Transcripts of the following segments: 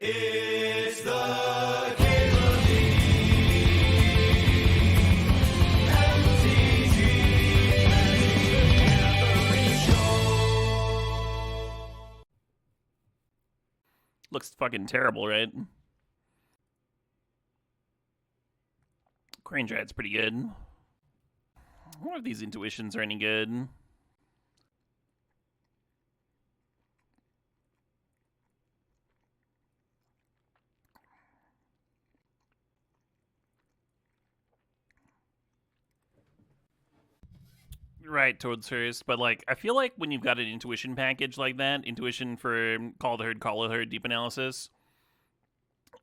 It's the Cable MTG Gathering Show. Looks fucking terrible, right? Crane Drat's pretty good. I wonder if these intuitions are any good. Right, towards first, but like I feel like when you've got an intuition package like that, intuition for Call the Herd, Deep Analysis,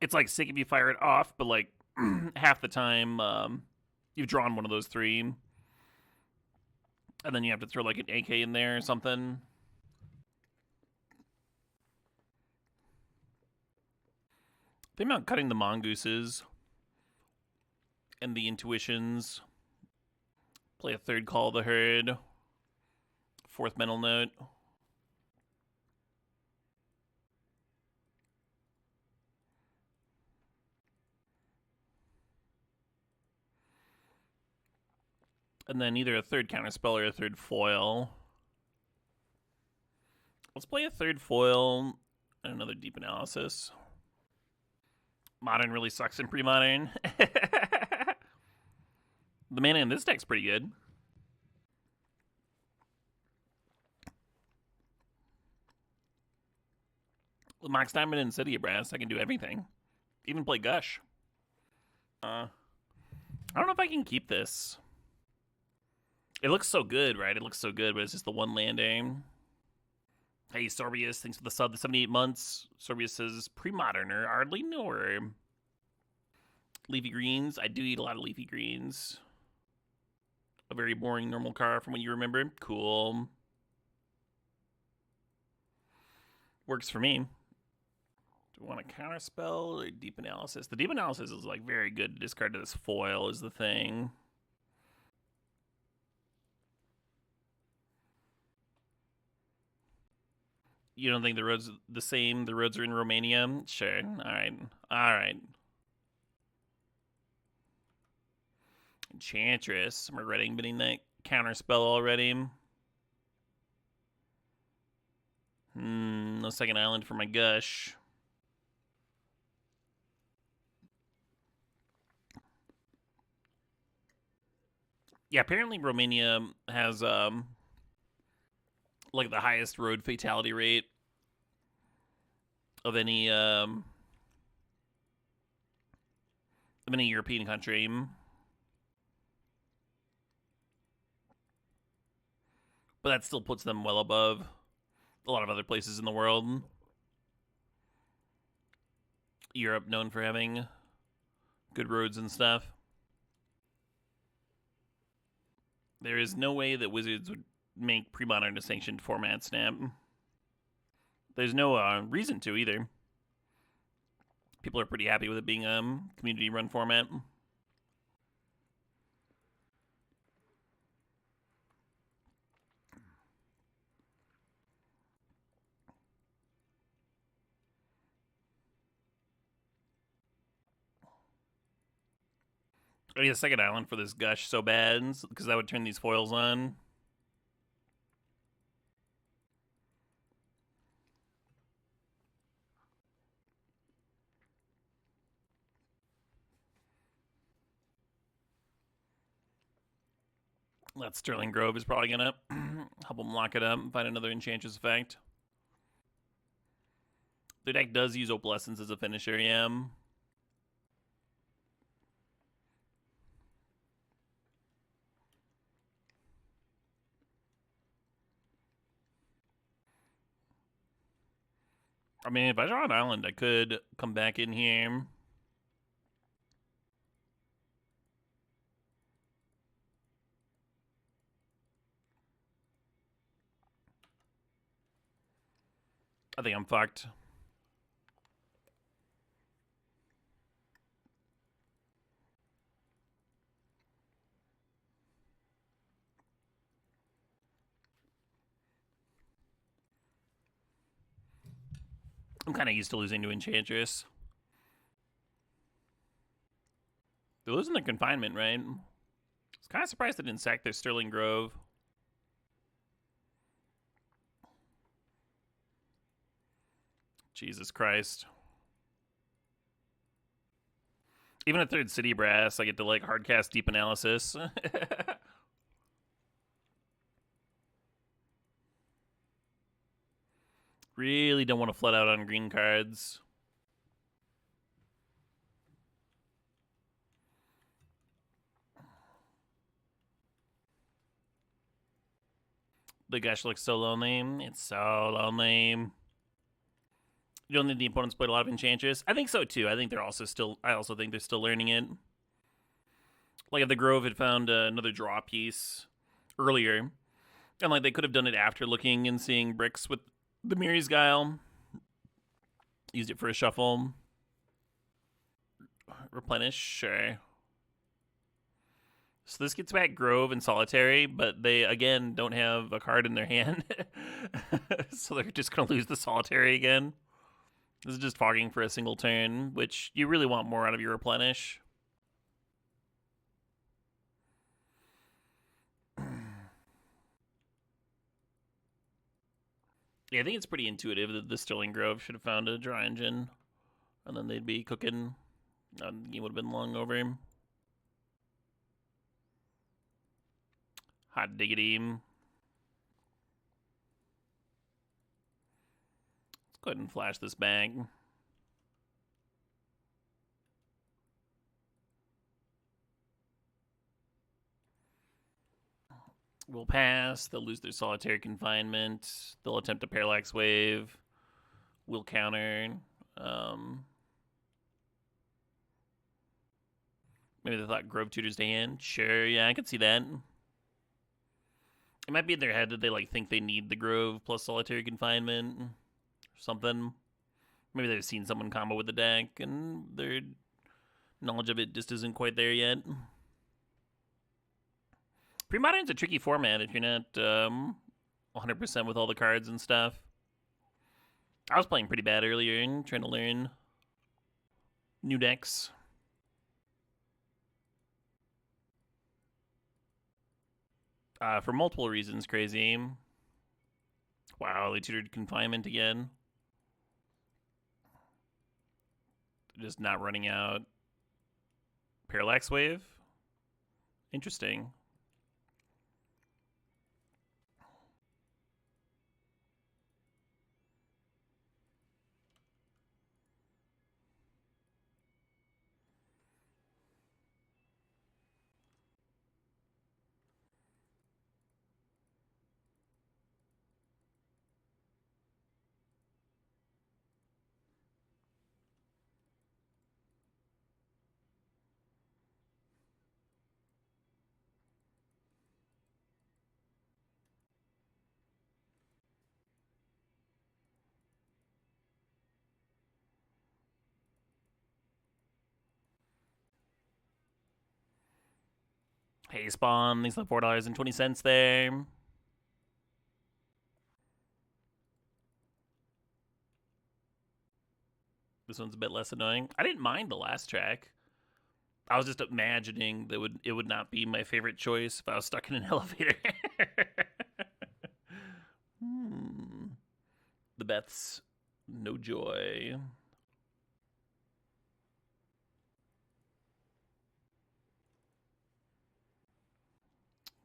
it's like sick if you fire it off, but like half the time you've drawn one of those three, and then you have to throw like an AK in there or something. Think about cutting the mongooses and the intuitions. Play a third Call of the Herd. Fourth Mental Note. And then either a third counterspell or a third foil. Let's play a third foil and another Deep Analysis. Modern really sucks in Premodern. The mana in this deck's pretty good. With Mox Diamond and City of Brass, I can do everything. Even play Gush. I don't know if I can keep this. It looks so good, right? It looks so good, but it's just the one land aim. Hey, Sorbius, thanks for the sub, the 78 months. Sorbius says, Premodern or Ardley or leafy greens. I do eat a lot of leafy greens. A very boring normal car from what you remember. Cool. Works for me. Do we want a counterspell or Deep Analysis? The Deep Analysis is like very good to discard to this foil is the thing. You don't think the road's the same? The roads are in Romania? Sure. Alright. Enchantress. I'm regretting bidding that counterspell already. No second island for my Gush. Yeah, apparently Romania has like the highest road fatality rate of any European country. But that still puts them well above a lot of other places in the world. Europe known for having good roads and stuff. There is no way that Wizards would make Premodern a sanctioned format, Snap. There's no reason to either. People are pretty happy with it being a community-run format. I need a second island for this Gush so bad, because that would turn these foils on. That Sterling Grove is probably going to help them lock it up and find another Enchantress effect. Their deck does use Opalescence as a finisher, yeah. I mean, if I draw an island, I could come back in here. I think I'm fucked. I'm kind of used to losing to Enchantress. They're losing their confinement, right? I was kind of surprised they didn't sack their Sterling Grove. Jesus Christ. Even a third City Brass, I get to like hardcast Deep Analysis. Really don't want to flood out on green cards. The Gush looks so lonely. It's so lonely. You don't think the opponents played a lot of Enchantress? I think so too. I think they're also still. I also think they're still learning it. Like if the Grove had found another draw piece earlier, and like they could have done it after looking and seeing bricks with the Miri's Guile. Used it for a shuffle. Replenish, sure. So this gets back Grove and Solitary, but they, again, don't have a card in their hand. So they're just going to lose the Solitary again. This is just fogging for a single turn, which you really want more out of your Replenish. Yeah, I think it's pretty intuitive that the Sterling Grove should have found a draw engine. And then they'd be cooking. The game would have been long over him. Hot diggity. Let's go ahead and flash this back. We'll pass. They'll lose their Solitary Confinement. They'll attempt a Parallax Wave. We'll counter. Maybe they thought Grove tutors to hand. Sure, yeah, I could see that. It might be in their head that they like think they need the Grove plus Solitary Confinement or something. Maybe they've seen someone combo with the deck and their knowledge of it just isn't quite there yet. Premodern's a tricky format if you're not 100% with all the cards and stuff. I was playing pretty bad earlier and trying to learn new decks. For multiple reasons, crazy. Wow, they tutored Confinement again. They're just not running out. Parallax Wave? Interesting. Hey, Spawn, these are $4.20 there. This one's a bit less annoying. I didn't mind the last track. I was just imagining that it would not be my favorite choice if I was stuck in an elevator. The Beth's no joy.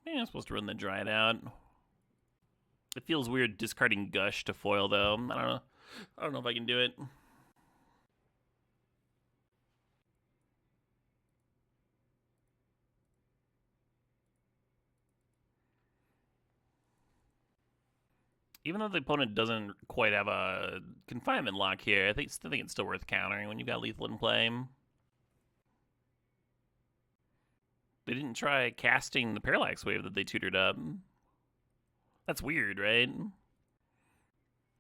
Yeah, I'm supposed to run the Dryad out. It feels weird discarding Gush to foil, though. I don't know. I don't know if I can do it. Even though the opponent doesn't quite have a confinement lock here, I still think it's still worth countering when you've got lethal in play. They didn't try casting the Parallax Wave that they tutored up. That's weird, right?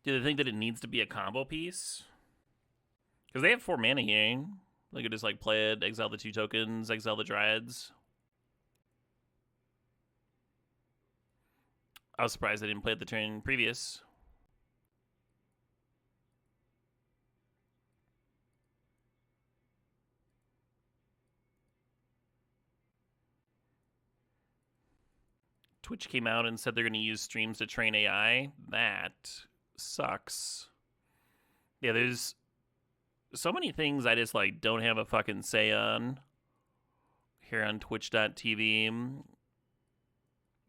Do they think that it needs to be a combo piece? Because they have 4 mana here. They could just like play it, exile the 2 tokens, exile the Dryads. I was surprised they didn't play it the turn previous. Twitch came out and said they're going to use streams to train AI. That sucks. Yeah, there's so many things I just like don't have a fucking say on here on twitch.tv.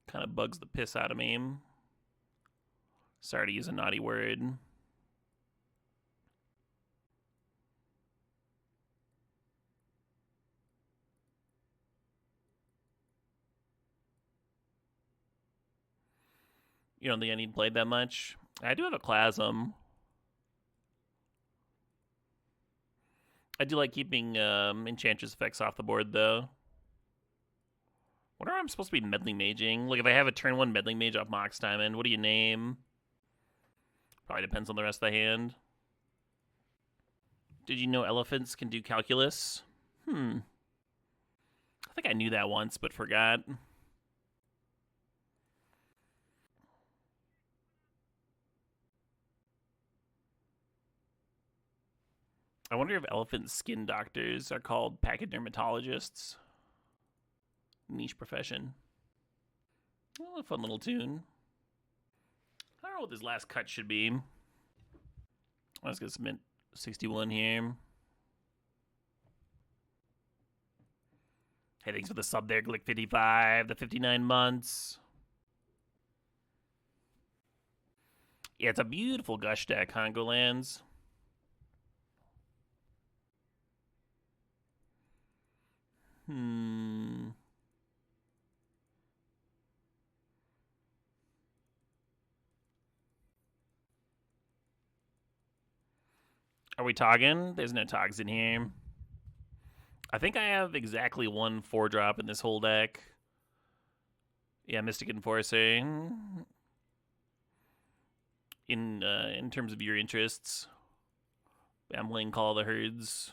Kind of bugs the piss out of me. Sorry to use a naughty word. You don't think I need played that much? I do have a Clasm. I do like keeping Enchantress effects off the board, though. What am I supposed to be meddling maging? Like, if I have a turn 1 meddling mage off Mox Diamond, what do you name? Probably depends on the rest of the hand. Did you know elephants can do calculus? I think I knew that once, but forgot. I wonder if elephant skin doctors are called pachydermatologists. Niche profession. Oh, a fun little tune. I don't know what this last cut should be. Let's get submit 61 here. Hey, thanks for the sub there, Glick55, the 59 months. Yeah, it's a beautiful gush deck, Congo lands. Are we togging? There's no togs in here. I think I have exactly one 4-drop in this whole deck. Yeah, Mystic Enforcer. In terms of your interests, Bambling Call of the Herds.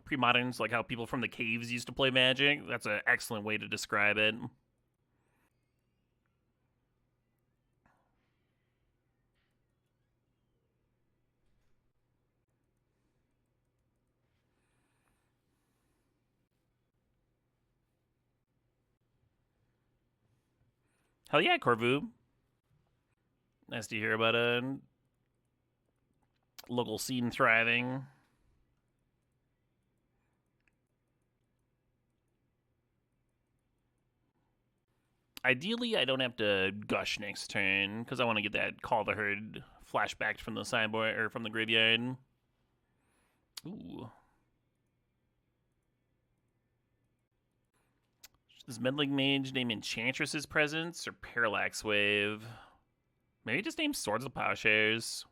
Premodern's like how people from the caves used to play Magic. That's an excellent way to describe it. Hell yeah, Corvu. Nice to hear about a local scene thriving. Ideally, I don't have to gush next turn because I want to get that Call the Herd flashbacked from the sideboard or from the graveyard. Ooh. Does Meddling Mage name Enchantress's Presence or Parallax Wave? Maybe just name Swords of Plowshares.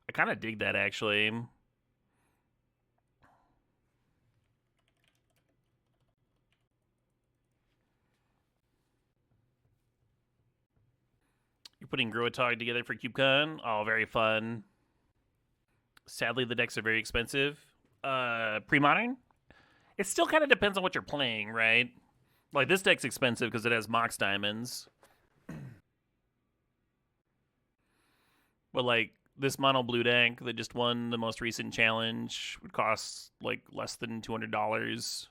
I kind of dig that, actually. You're putting Gruitog together for CubeCon? Oh, very fun. Sadly, the decks are very expensive. Premodern? It still kind of depends on what you're playing, right? Like, this deck's expensive because it has Mox Diamonds. But, like, this mono blue deck that just won the most recent challenge would cost, like, less than $200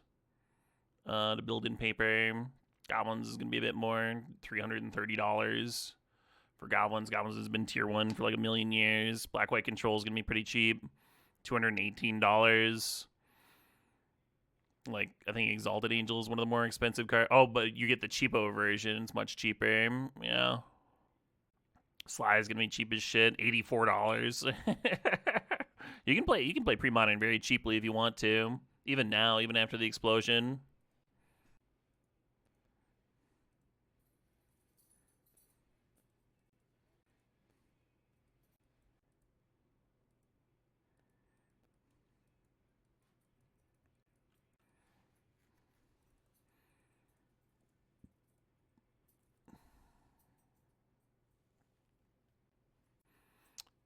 to build in paper. Goblins is going to be a bit more, $330 for Goblins. Goblins has been tier 1 for, like, a million years. Black-White Control is going to be pretty cheap, $218. Like, I think Exalted Angel is one of the more expensive cards. Oh, but you get the cheapo version. It's much cheaper. Yeah. Sly is gonna be cheap as shit. $84. You can play Premodern very cheaply if you want to. Even now, even after the explosion.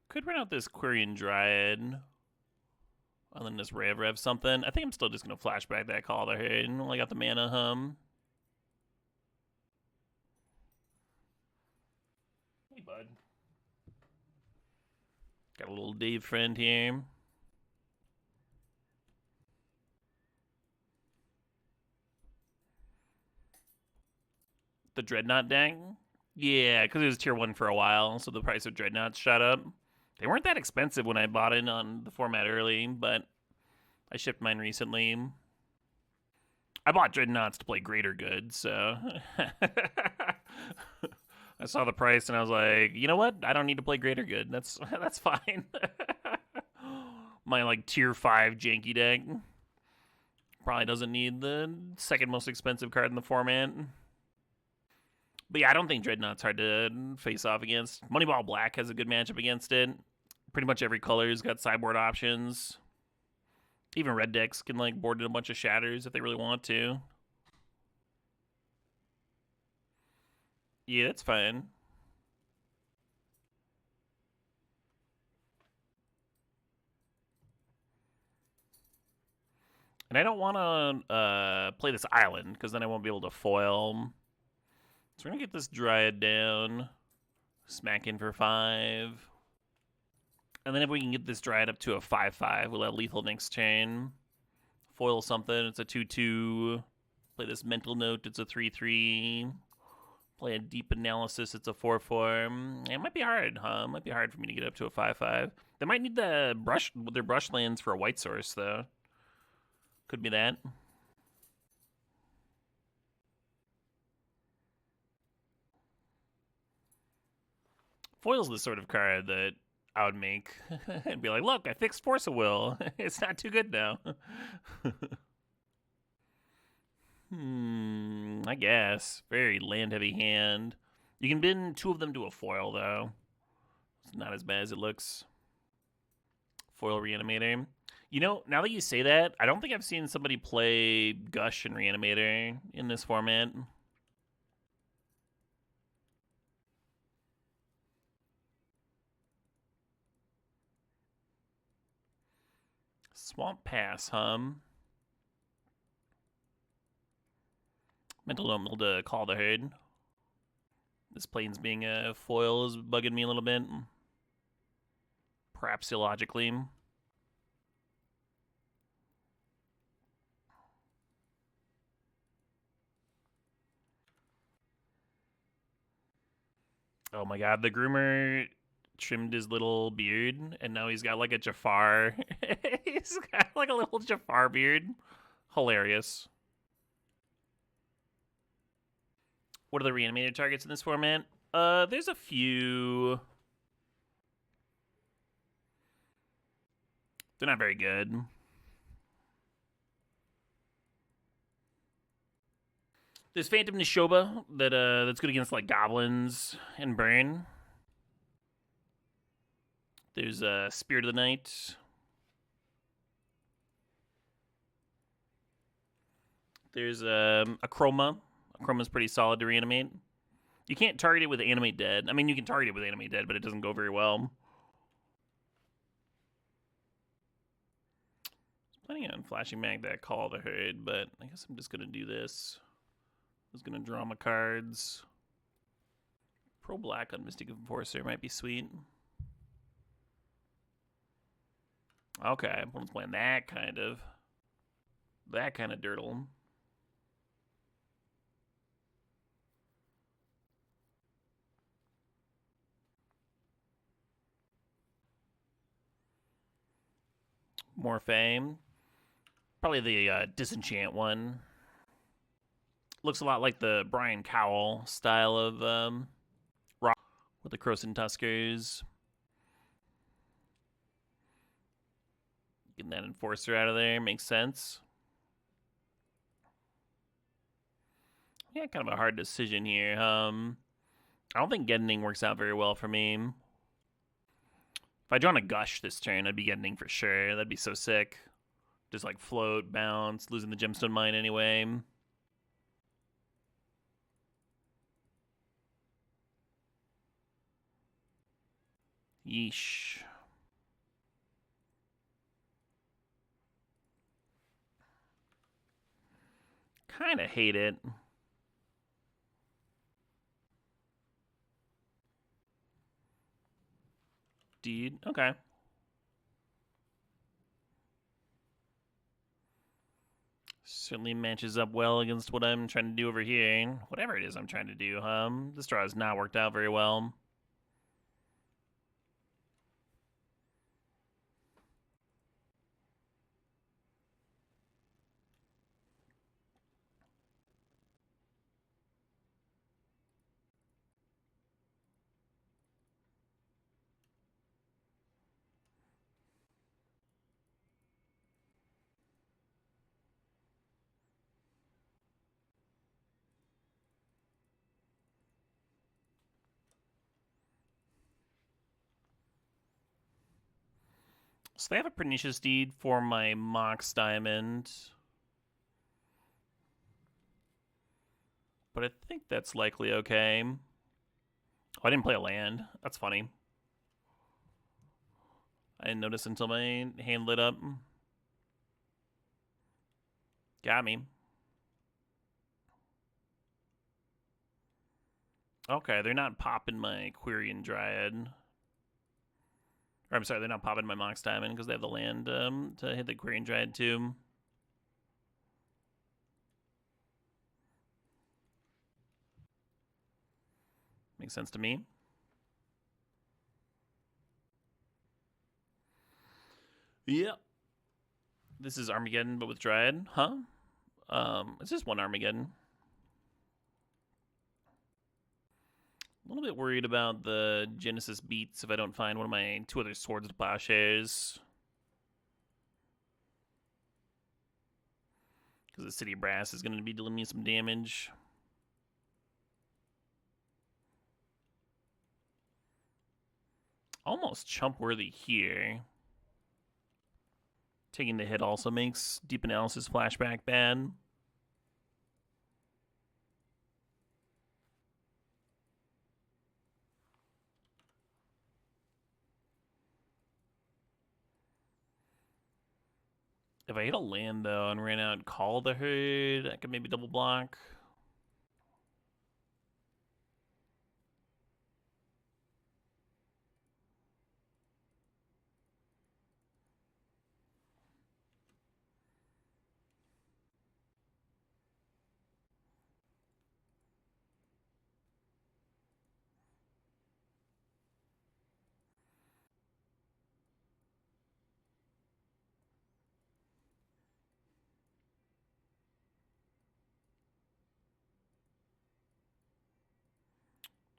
Could run out this Quirion Dryad. And then just Rev something. I think I'm still just going to flashback that Call of the Herd. Only got the mana hum. Hey, bud. Got a little Dave friend here. The Dreadnought deck? Yeah, because it was tier 1 for a while, so the price of Dreadnoughts shot up. They weren't that expensive when I bought in on the format early, but I shipped mine recently. I bought Dreadnoughts to play Greater Good, so I saw the price and I was like, you know what? I don't need to play Greater Good. That's fine. My like tier 5 janky deck probably doesn't need the second most expensive card in the format. But yeah, I don't think Dreadnought's hard to face off against. Moneyball Black has a good matchup against it. Pretty much every color's got sideboard options. Even red decks can like board in a bunch of shatters if they really want to. Yeah, that's fine. And I don't want to play this island because then I won't be able to foil. So we're going to get this Dryad down. Smack in for 5. And then if we can get this Dryad up to a 5/5, we'll have lethal next turn. Foil something, it's a 2/2. Play this Mental Note, it's a 3/3. Play a Deep Analysis, it's a 4/4. It might be hard, huh? It might be hard for me to get up to a 5/5. They might need the brush, their brush lands for a white source, though. Could be that. Foil's the sort of card that I would make and be like, look, I fixed Force of Will. It's not too good now. I guess. Very land-heavy hand. You can bin 2 of them to a foil, though. It's not as bad as it looks. Foil Reanimator. You know, now that you say that, I don't think I've seen somebody play Gush and Reanimator in this format. Swamp Pass, Mental Note to call the herd. This plane's being a foil is bugging me a little bit. Perhaps illogically. Oh my god, the groomer trimmed his little beard, and now he's got like a Jafar. He's got like a little Jafar beard. Hilarious. What are the reanimated targets in this format? There's a few. They're not very good. There's Phantom Nishoba that's good against like goblins and burn. There's Spirit of the Night. There's Chroma. Chroma's pretty solid to reanimate. You can't target it with Animate Dead. I mean, you can target it with Animate Dead, but it doesn't go very well. Planning on flashing back that Call of the Herd, but I guess I'm just going to do this. I was going to draw my cards. Pro Black on Mystic Enforcer might be sweet. Okay, opponent's playing that kind of dirtle. More fame. Probably the Disenchant one. Looks a lot like the Brian Cowell style of rock with the Croson Tuskers. Getting that Enforcer out of there makes sense. Yeah, kind of a hard decision here. I don't think Getting works out very well for me. If I drawn a Gush this turn, I'd be Getting for sure. That'd be so sick. Just like float, bounce, losing the Gemstone Mine anyway. Yeesh. Kinda hate it. Dude, okay. Certainly matches up well against what I'm trying to do over here. Whatever it is I'm trying to do, this draw has not worked out very well. So they have a Pernicious Deed for my Mox Diamond. But I think that's likely okay. Oh, I didn't play a land. That's funny. I didn't notice until my hand lit up. Got me. Okay, they're not popping my Quirion Dryad. Or I'm sorry, they're not popping my Mox Diamond because they have the land to hit the Quirion Dryad too. Makes sense to me. Yep. This is Armageddon, but with Dryad, huh? It's just one Armageddon. A little bit worried about the Genesis Beats if I don't find one of my two other Swords to Plowshares. Because the City of Brass is going to be dealing me some damage. Almost chump worthy here. Taking the hit also makes Deep Analysis Flashback bad. If I hit a land, though, and ran out Call the Herd, I could maybe double block.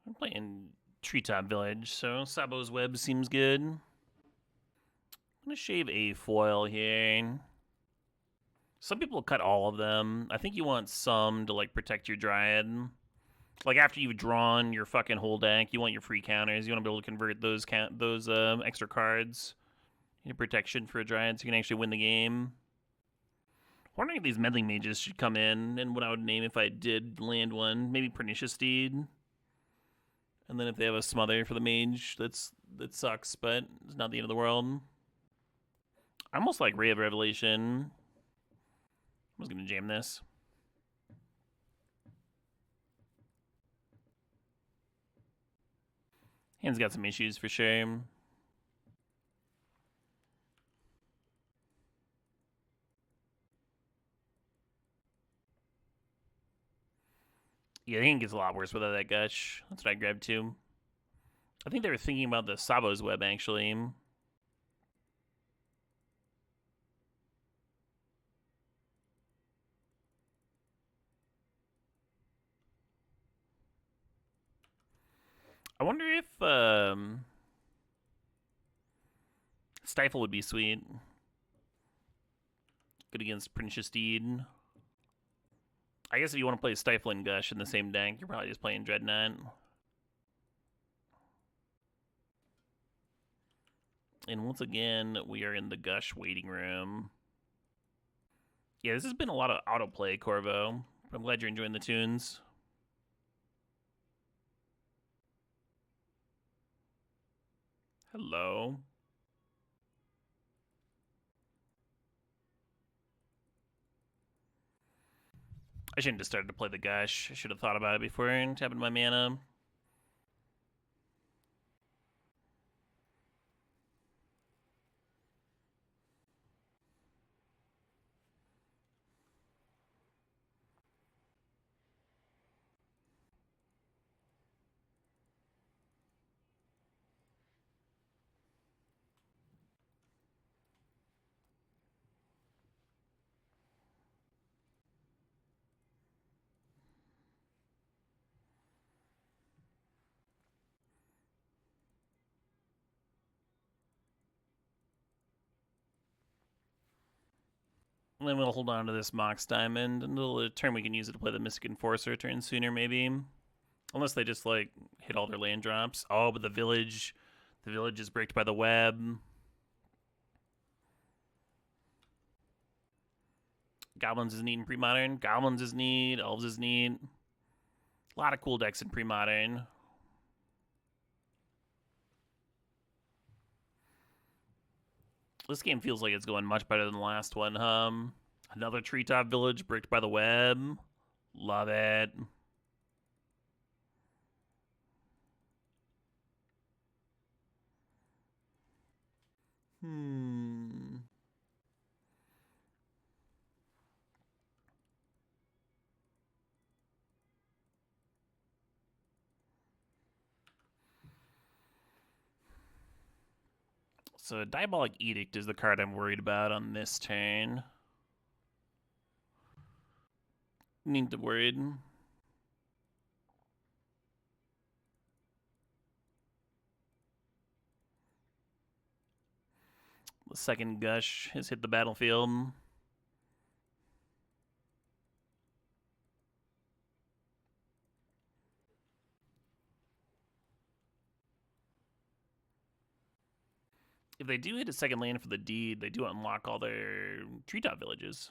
I'm playing Treetop Village, so Sabo's Web seems good. I'm going to shave a foil here. Some people cut all of them. I think you want some to, like, protect your Dryad. Like, after you've drawn your fucking whole deck, you want your free counters. You want to be able to convert those extra cards into protection for a Dryad so you can actually win the game. Wondering if these Meddling Mages should come in, and what I would name if I did land one. Maybe Pernicious Deed. And then if they have a Smother for the Mage, that sucks, but it's not the end of the world. I almost like Ray of Revelation. I was going to jam this. Hand's got some issues for sure. Yeah, the hand gets a lot worse without that Gush. That's what I grabbed too. I think they were thinking about the Sabo's Web, actually. I wonder if Stifle would be sweet. Good against Pernicious Deed. I guess if you want to play Stifle and Gush in the same deck, you're probably just playing Dreadnought. And once again, we are in the Gush waiting room. Yeah, this has been a lot of autoplay, Corvo. I'm glad you're enjoying the tunes. Hello. I shouldn't have started to play the Gush. I should have thought about it before tapping my mana. And then we'll hold on to this Mox Diamond until a turn we can use it to play the Mystic Enforcer a turn sooner, maybe. Unless they just, like, hit all their land drops. Oh, but the village is bricked by the web. Goblins is neat in Premodern. Goblins is neat. Elves is neat. A lot of cool decks in Premodern. This game feels like it's going much better than the last one. Another treetop village bricked by the web. Love it. So Diabolic Edict is the card I'm worried about on this turn. Need to worried. The second Gush has hit the battlefield. If they do hit a second land for the deed, they do unlock all their treetop villages.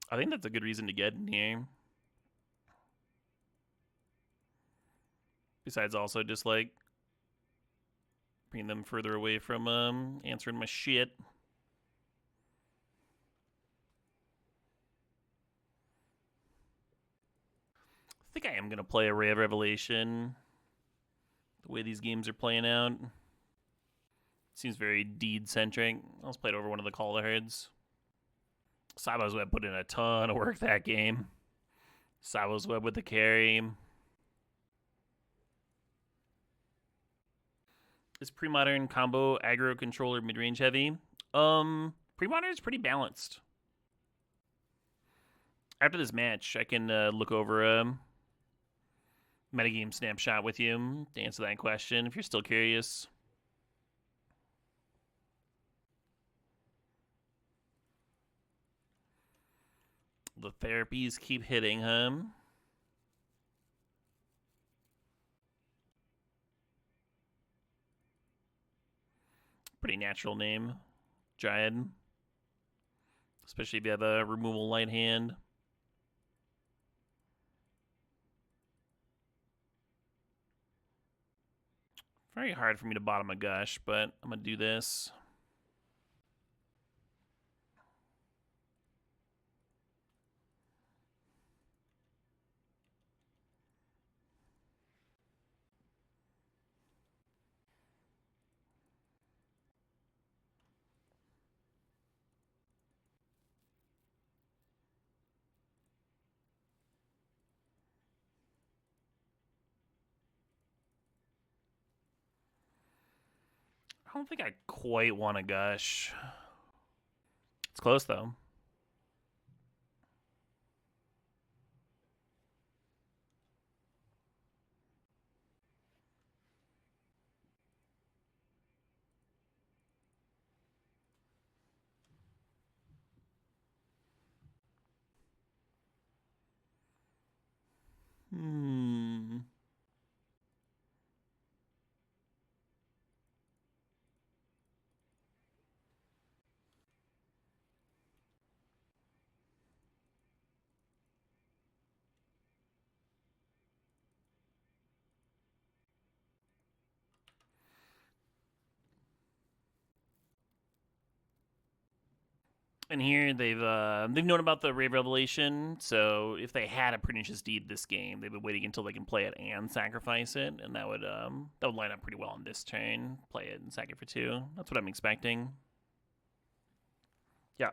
I think that's a good reason to get in here. Besides also just, like, bringing them further away from answering my shit. I think I am going to play a Ray of Revelation. The way these games are playing out. Seems very deed-centric. Let's play it over one of the Call of the Herds. Sabo's Web put in a ton of work that game. Sabo's Web with the carry. Is Premodern combo aggro controller mid-range heavy? Premodern is pretty balanced. After this match, I can look over a metagame snapshot with you to answer that question if you're still curious. The therapies keep hitting him. Pretty natural name, Dryad. Especially if you have a removal light hand. Very hard for me to bottom a Gush, but I'm going to do this. I don't think I quite want a Gush. It's close, though. And here they've known about the Rave Revelation, so if they had a pernicious deed this game, they've been waiting until they can play it and sacrifice it, and that would line up pretty well on this turn. Play it and sack it for 2. That's what I'm expecting. Yeah.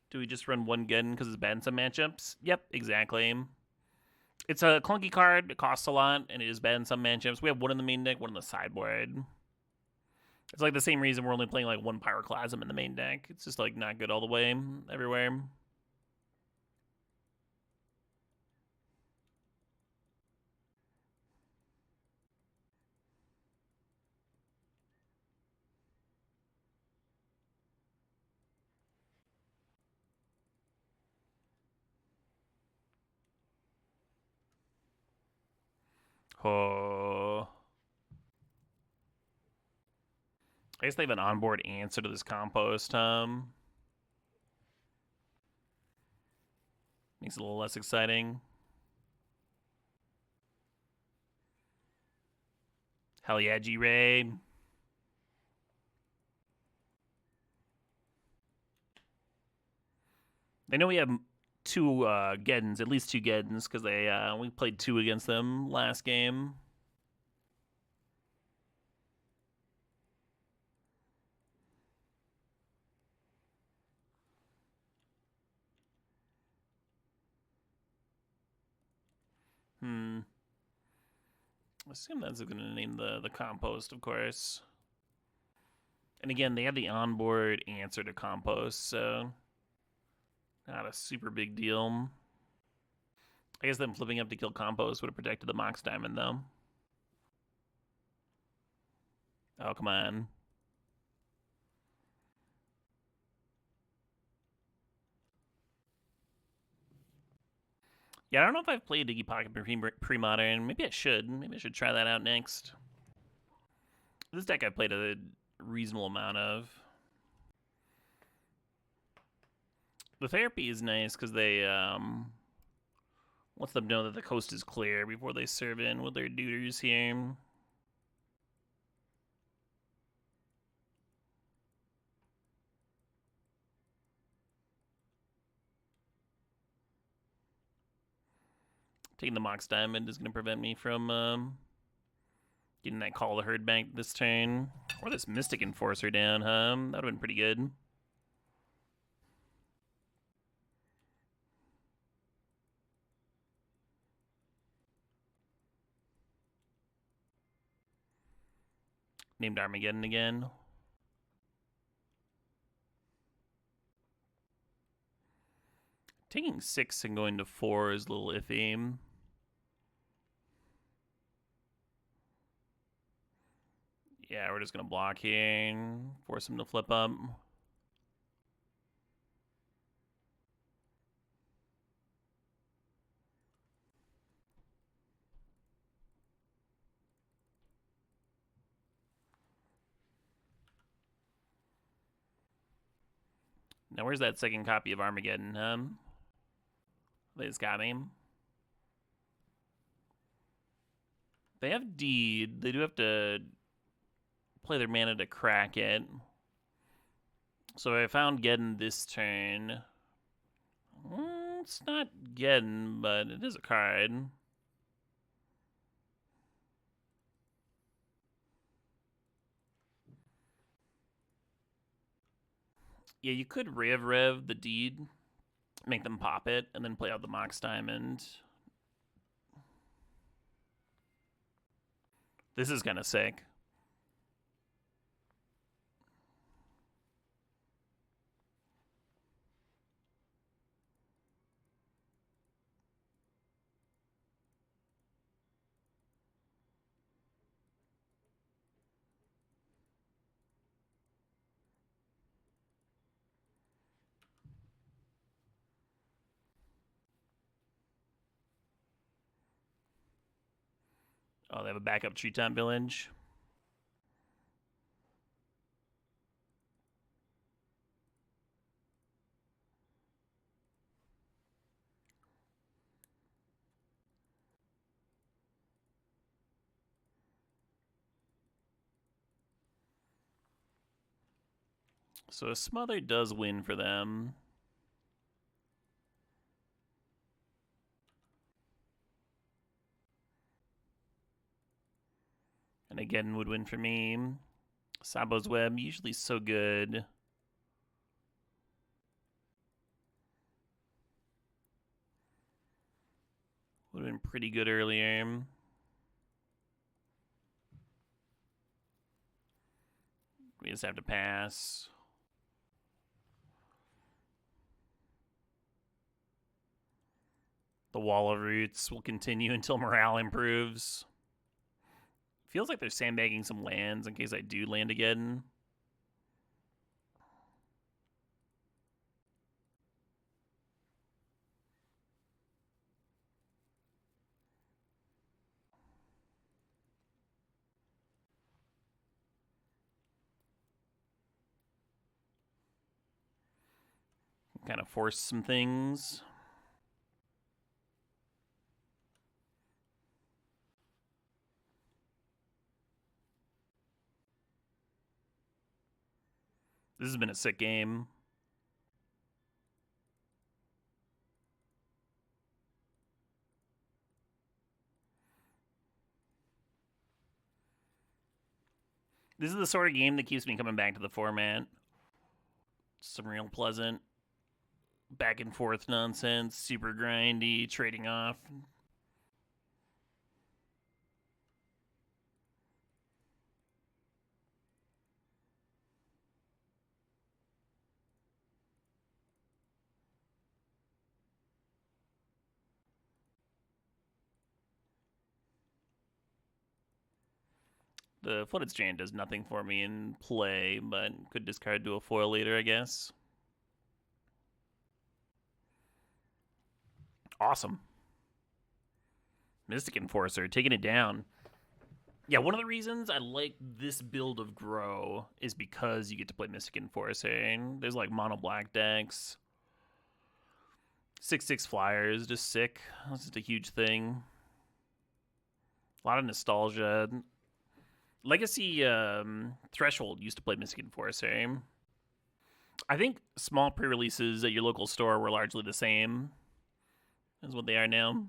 Do we just run one Gun because it's bad in some matchups? Yep, exactly. It's a clunky card. It costs a lot, and it is bad in some matchups. We have one in the main deck, one in the sideboard. It's like the same reason we're only playing like one Pyroclasm in the main deck. It's just like not good all the way everywhere. Oh. I guess they have an onboard answer to this compost. Makes it a little less exciting. Hell yeah, G-Ray. They know we have two Geddons, at least two Geddons, because we played two against them last game. I assume that's going to name the compost, of course. And again, they have the onboard answer to compost, so not a super big deal. I guess them flipping up to kill compost would have protected the Mox Diamond, though. Oh, come on. Yeah, I don't know if I've played Iggy Pocket Premodern. Maybe I should. Maybe I should try that out next. This deck I've played a reasonable amount of. The therapy is nice because they lets them know that the coast is clear before they serve in with their duders here. Taking the Mox Diamond is going to prevent me from getting that Call of the Herd back this turn. Or this Mystic Enforcer down, huh? That would have been pretty good. Named Armageddon again. Taking 6 and going to 4 is a little iffy. Yeah, we're just going to block here. Force him to flip up. Now, where's that second copy of Armageddon? They just got him. They have Deed. They do have to play their mana to crack it. So I found Geddon this turn. It's not Geddon, but it is a card. Yeah, you could Rev the Deed, make them pop it, and then play out the Mox Diamond. This is kind of sick. Oh, they have a backup Treetop Village. So a Smother does win for them. And again, would win for me. Sabo's Web, usually so good. Would have been been pretty good earlier. We just have to pass. The wall of roots will continue until morale improves. Feels like they're sandbagging some lands in case I do land again. Kind of force some things. This has been a sick game. This is the sort of game that keeps me coming back to the format. Some real pleasant back and forth nonsense, super grindy, trading off. The Flooded Strand does nothing for me in play, but could discard to a foil later, I guess. Awesome. Mystic Enforcer, taking it down. Yeah, one of the reasons I like this build of Grow is because you get to play Mystic Enforcer. And there's like mono black decks. 6/6 flyers, just sick. That's just a huge thing. A lot of nostalgia. Legacy Threshold used to play Mystic Enforcer. I think small pre-releases at your local store were largely the same as what they are now.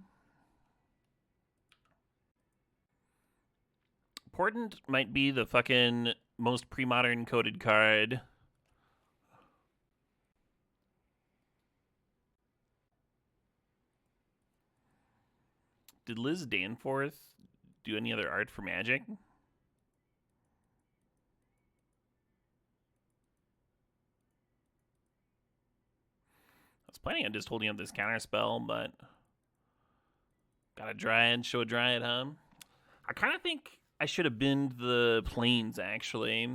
Important might be the fucking most Premodern coded card. Did Liz Danforth do any other art for Magic? I was planning on just holding up this counterspell, but got a Dryad, show a Dryad, huh? I kind of think I should have binned the Plains, actually.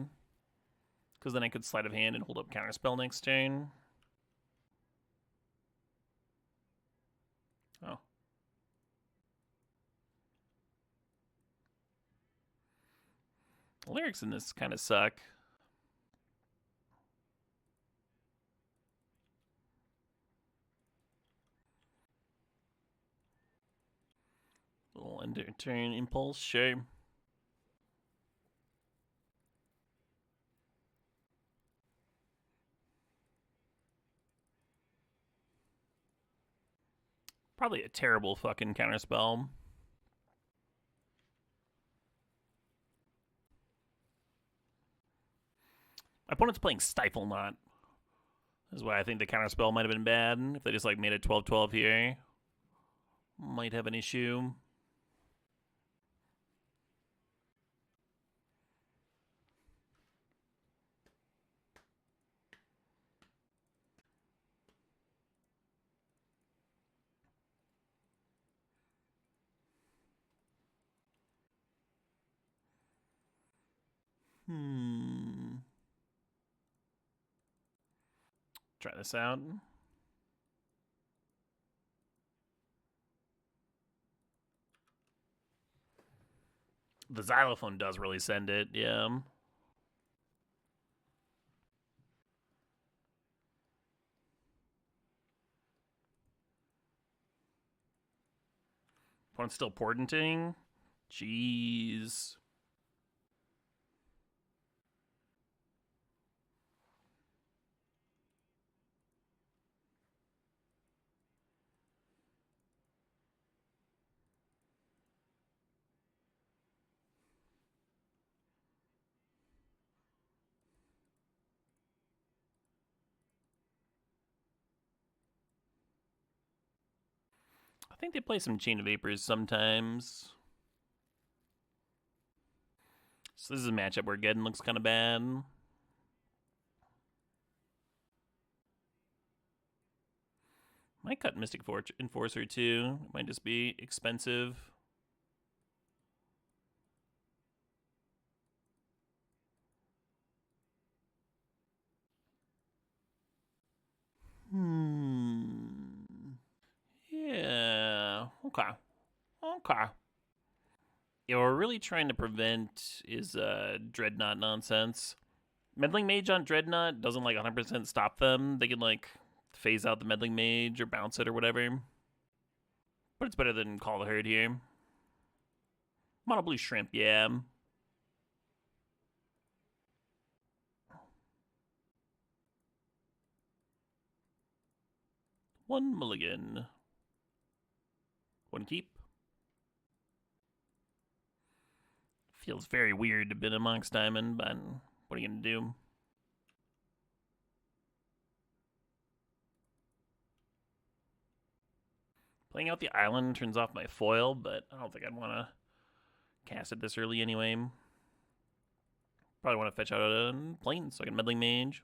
Because then I could sleight of hand and hold up counterspell next turn. Oh. The lyrics in this kind of suck. Little end turn impulse, sure. Probably a terrible fucking counterspell. My opponent's playing Stifle Knot. That's why I think the counterspell might have been bad. If they just like made a 12/12 here, might have an issue. Try this out. The xylophone does really send it, yeah. Opponent's still portenting? Jeez. think they play some Chain of Vapors sometimes. So this is a matchup where Geddon looks kind of bad. Might cut Mystic Enforcer too. It might just be expensive. Yeah. Okay. Okay. Yeah, what we're really trying to prevent is Dreadnought nonsense. Meddling Mage on Dreadnought doesn't like 100% stop them. They can like phase out the Meddling Mage or bounce it or whatever. But it's better than Call the Herd here. Mono Blue Shrimp, yeah. One mulligan. One keep. Feels very weird to bid a Mox Diamond, but what are you going to do? Playing out the island turns off my foil, but I don't think I'd want to cast it this early anyway. Probably want to fetch out a plane so I can Meddling Mage.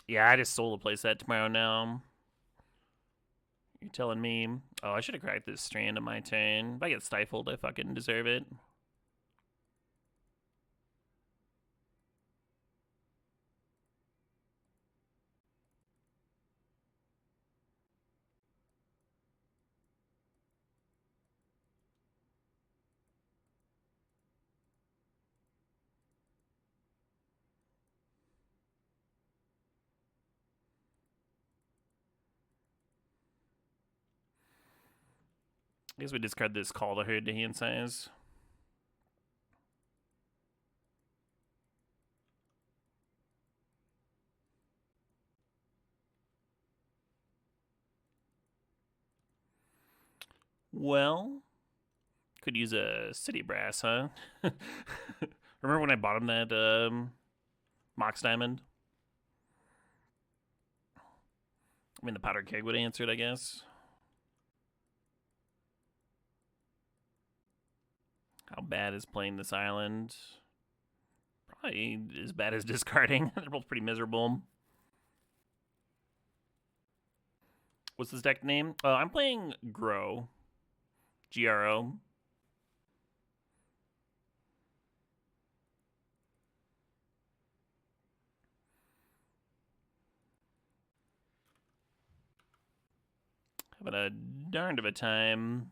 Yeah, I just solo playset tomorrow now. You're telling me. Oh, I should have cracked this strand on my turn. If I get stifled, I fucking deserve it. I guess we discard this Call the Herd to hand size. Well, could use a City Brass, huh? Remember when I bought him that Mox Diamond? I mean, the Powder Keg would have answered, I guess. How bad is playing this island? Probably as bad as discarding. They're both pretty miserable. What's this deck name? I'm playing GRO. GRO. Having a darned of a time.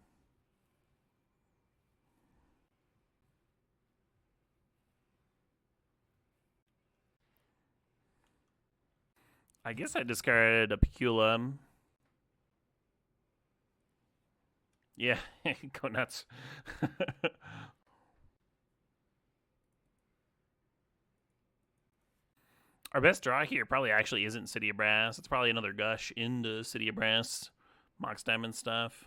I guess I discarded a Pecula. Yeah, go nuts. Our best draw here probably actually isn't City of Brass. It's probably another gush into City of Brass. Mox Diamond stuff.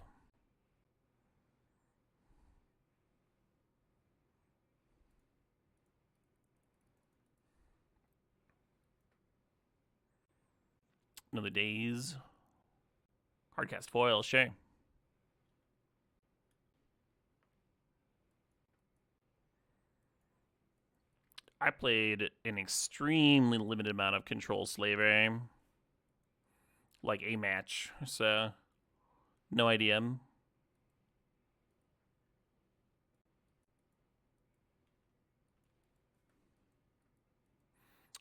Another Daze. Hardcast foil, sure. I played an extremely limited amount of Control Slaver. Like a match, so no idea.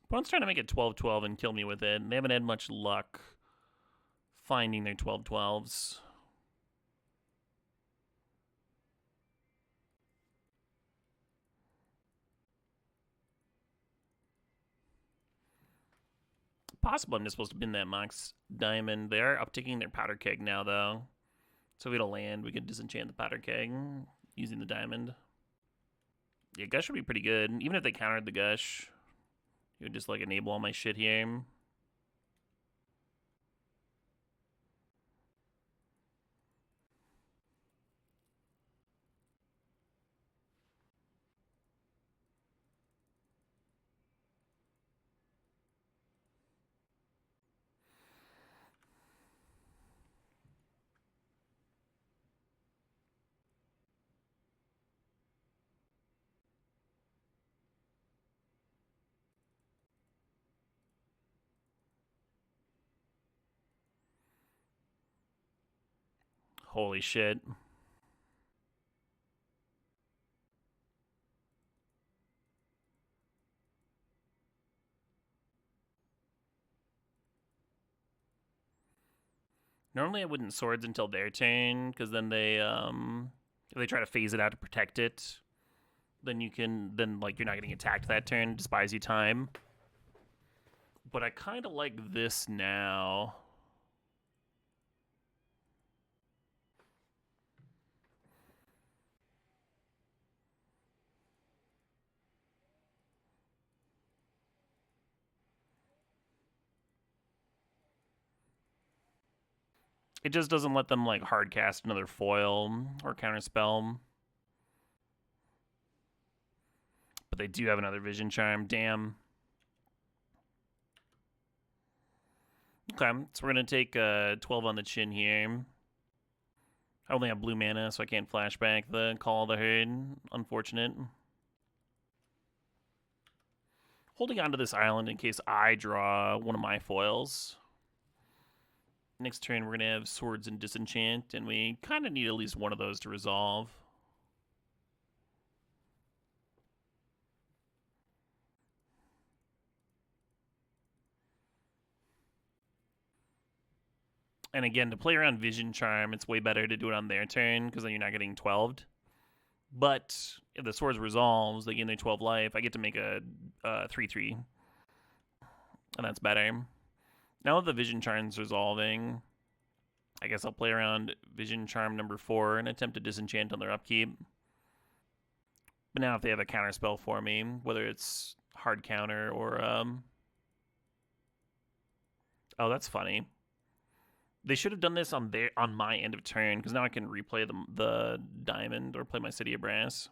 Opponent's trying to make it 12-12 and kill me with it. They haven't had much luck finding their 12-12s. Possible I'm just supposed to bin that Mox Diamond. They are upticking their Powder Keg now, though. So if we don't land, we could disenchant the Powder Keg using the Diamond. Yeah, Gush would be pretty good. Even if they countered the Gush, it would just like enable all my shit here. Holy shit. Normally I wouldn't swords until their turn, because then if they try to phase it out to protect it, then like you're not getting attacked that turn, just buys you time. But I kind of like this now. It just doesn't let them like hard cast another foil or counterspell. But they do have another vision charm. Damn. Okay, so we're gonna take 12 on the chin here. I only have blue mana, so I can't flashback the Call of the Herd. Unfortunate. Holding onto this island in case I draw one of my foils. Next turn, we're going to have Swords and Disenchant, and we kind of need at least one of those to resolve. And again, to play around Vision Charm, it's way better to do it on their turn, because then you're not getting 12'd. But if the Swords resolves, they gain their 12 life, I get to make a 3/3. And that's better. Now that the Vision Charm's resolving, I guess I'll play around Vision Charm number 4 and attempt to disenchant on their upkeep. But now if they have a counter spell for me, whether it's hard counter or oh, that's funny. They should have done this on my end of turn, because now I can replay the diamond or play my City of Brass.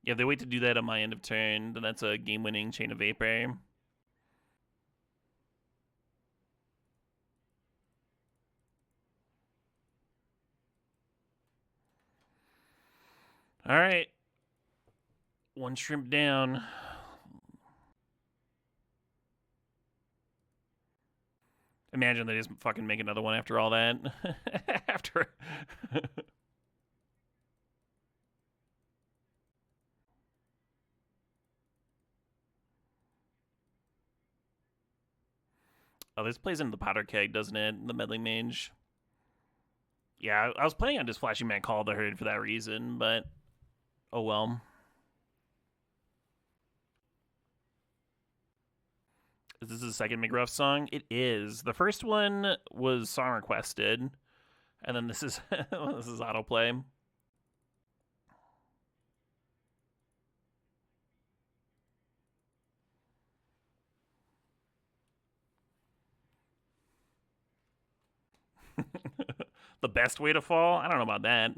Yeah, if they wait to do that on my end of turn, then that's a game-winning Chain of Vapor. All right. One shrimp down. Imagine they just fucking make another one after all that. After. Oh, this plays into the powder keg, doesn't it? The meddling mage. Yeah, I was planning on just flashing my Call of the Herd for that reason, but oh well. Is this the second McGruff song? It is. The first one was song requested, and then this is this is autoplay. The best way to fall? I don't know about that.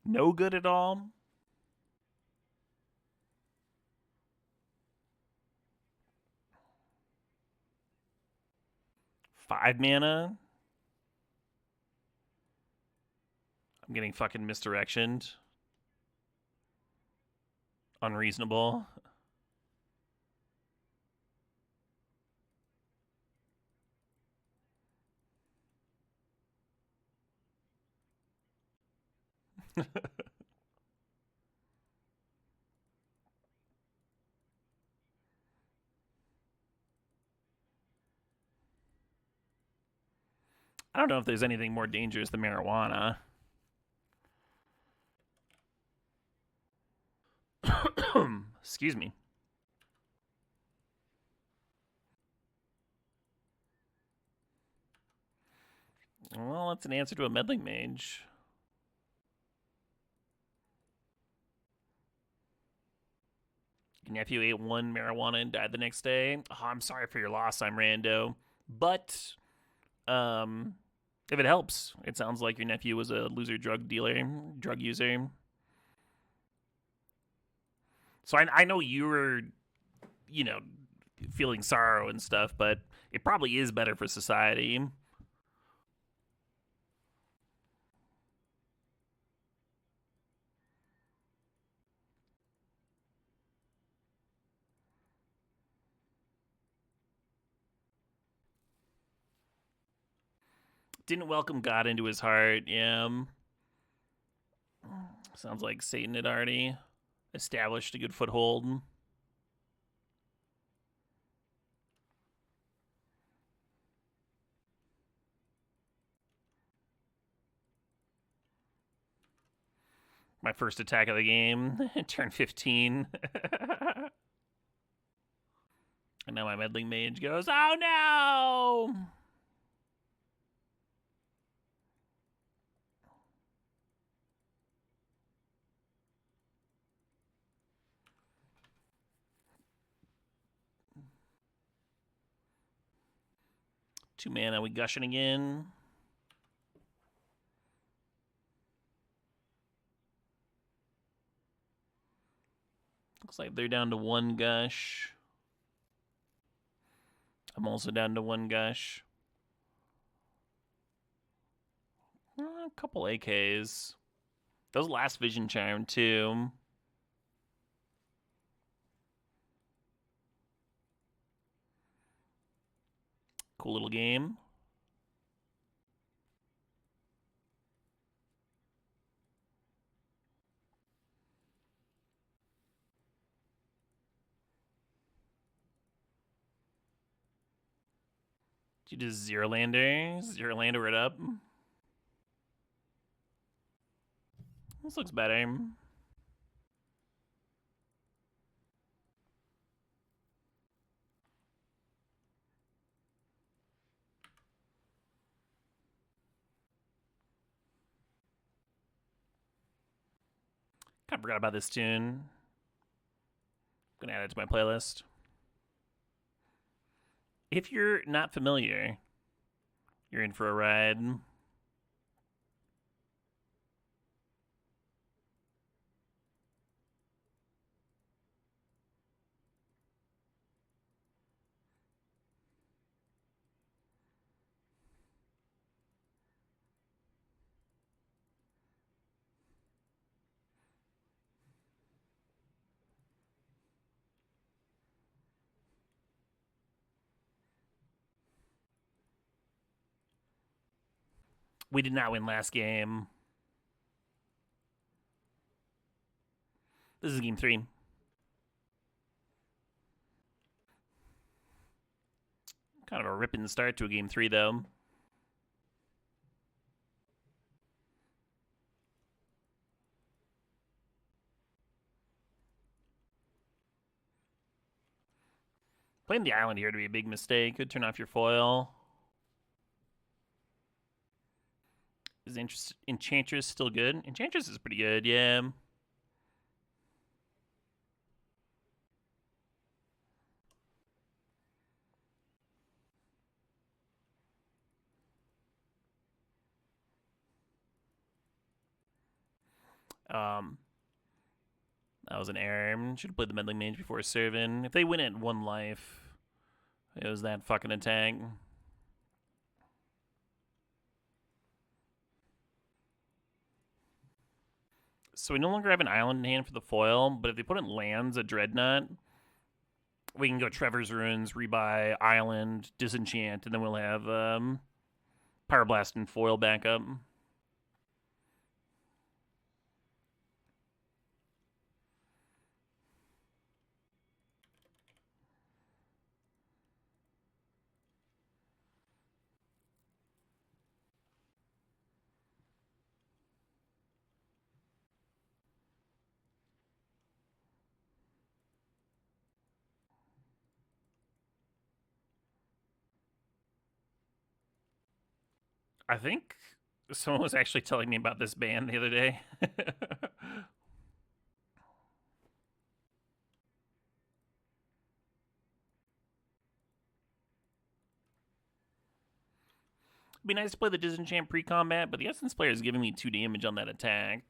No good at all? Five mana? I'm getting fucking misdirectioned. Unreasonable. I don't know if there's anything more dangerous than marijuana. Excuse me. hell, it's an answer to a meddling mage. Your nephew ate one marijuana and died the next day. Oh, I'm sorry for your loss. I'm rando. But if it helps, it sounds like your nephew was a loser drug dealer, drug user. So I know you were, feeling sorrow and stuff, but it probably is better for society. Didn't welcome God into his heart. Yeah. Sounds like Satan had already established a good foothold. My first attack of the game. Turn 15. And now my meddling mage goes, oh no! Two mana, we gushing again. Looks like they're down to one gush. I'm also down to one gush. A couple AKs. Those last vision charm too. Cool little game. You just zero lander it up. This looks better. Kind of forgot about this tune. Gonna add it to my playlist. If you're not familiar, you're in for a ride. We did not win last game. This is game 3. Kind of a ripping start to a game 3, though. Playing the island here to be a big mistake. Could turn off your foil. Is Enchantress still good? Enchantress is pretty good, yeah. That was an error. Should have played the meddling mage before serving. If they win at 1 life, it was that fucking attack. So we no longer have an island in hand for the foil, but if they put in lands, a dreadnought, we can go Trevor's Ruins, rebuy island, disenchant, and then we'll have Pyroblast and foil backup. I think Someone was actually telling me about this band the other day. It'd be nice to play the Disenchant pre-combat, but the Essence player is giving me 2 damage on that attack.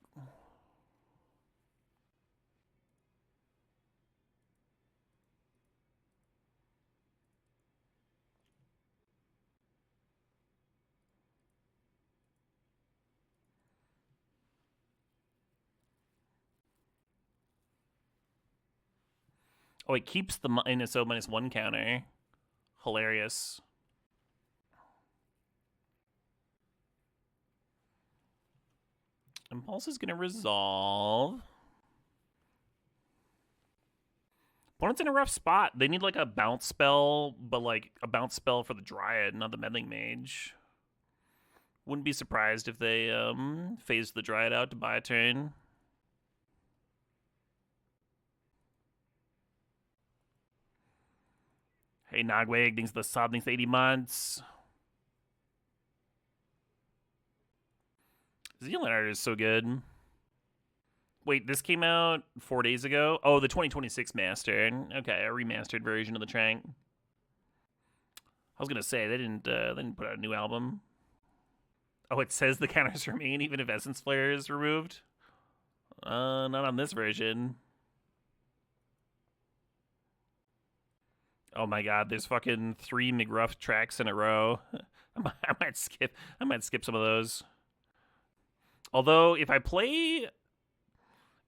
Oh, it keeps the NSO -1 counter. Hilarious. Impulse is going to resolve. Opponent's in a rough spot. They need like a bounce spell, but like a bounce spell for the Dryad, not the Meddling Mage. Wouldn't be surprised if they phased the Dryad out to buy a turn. Hey, Nogwig, thanks the sub, thanks 80 months. Zealand is so good. Wait, this came out 4 days ago? Oh, the 2026 master. Okay, a remastered version of the Trank. I was gonna say they didn't put out a new album. Oh, it says the counters remain even if Essence Flare is removed. Not on this version. Oh my god, there's fucking 3 McGruff tracks in a row. I might skip some of those. Although if I play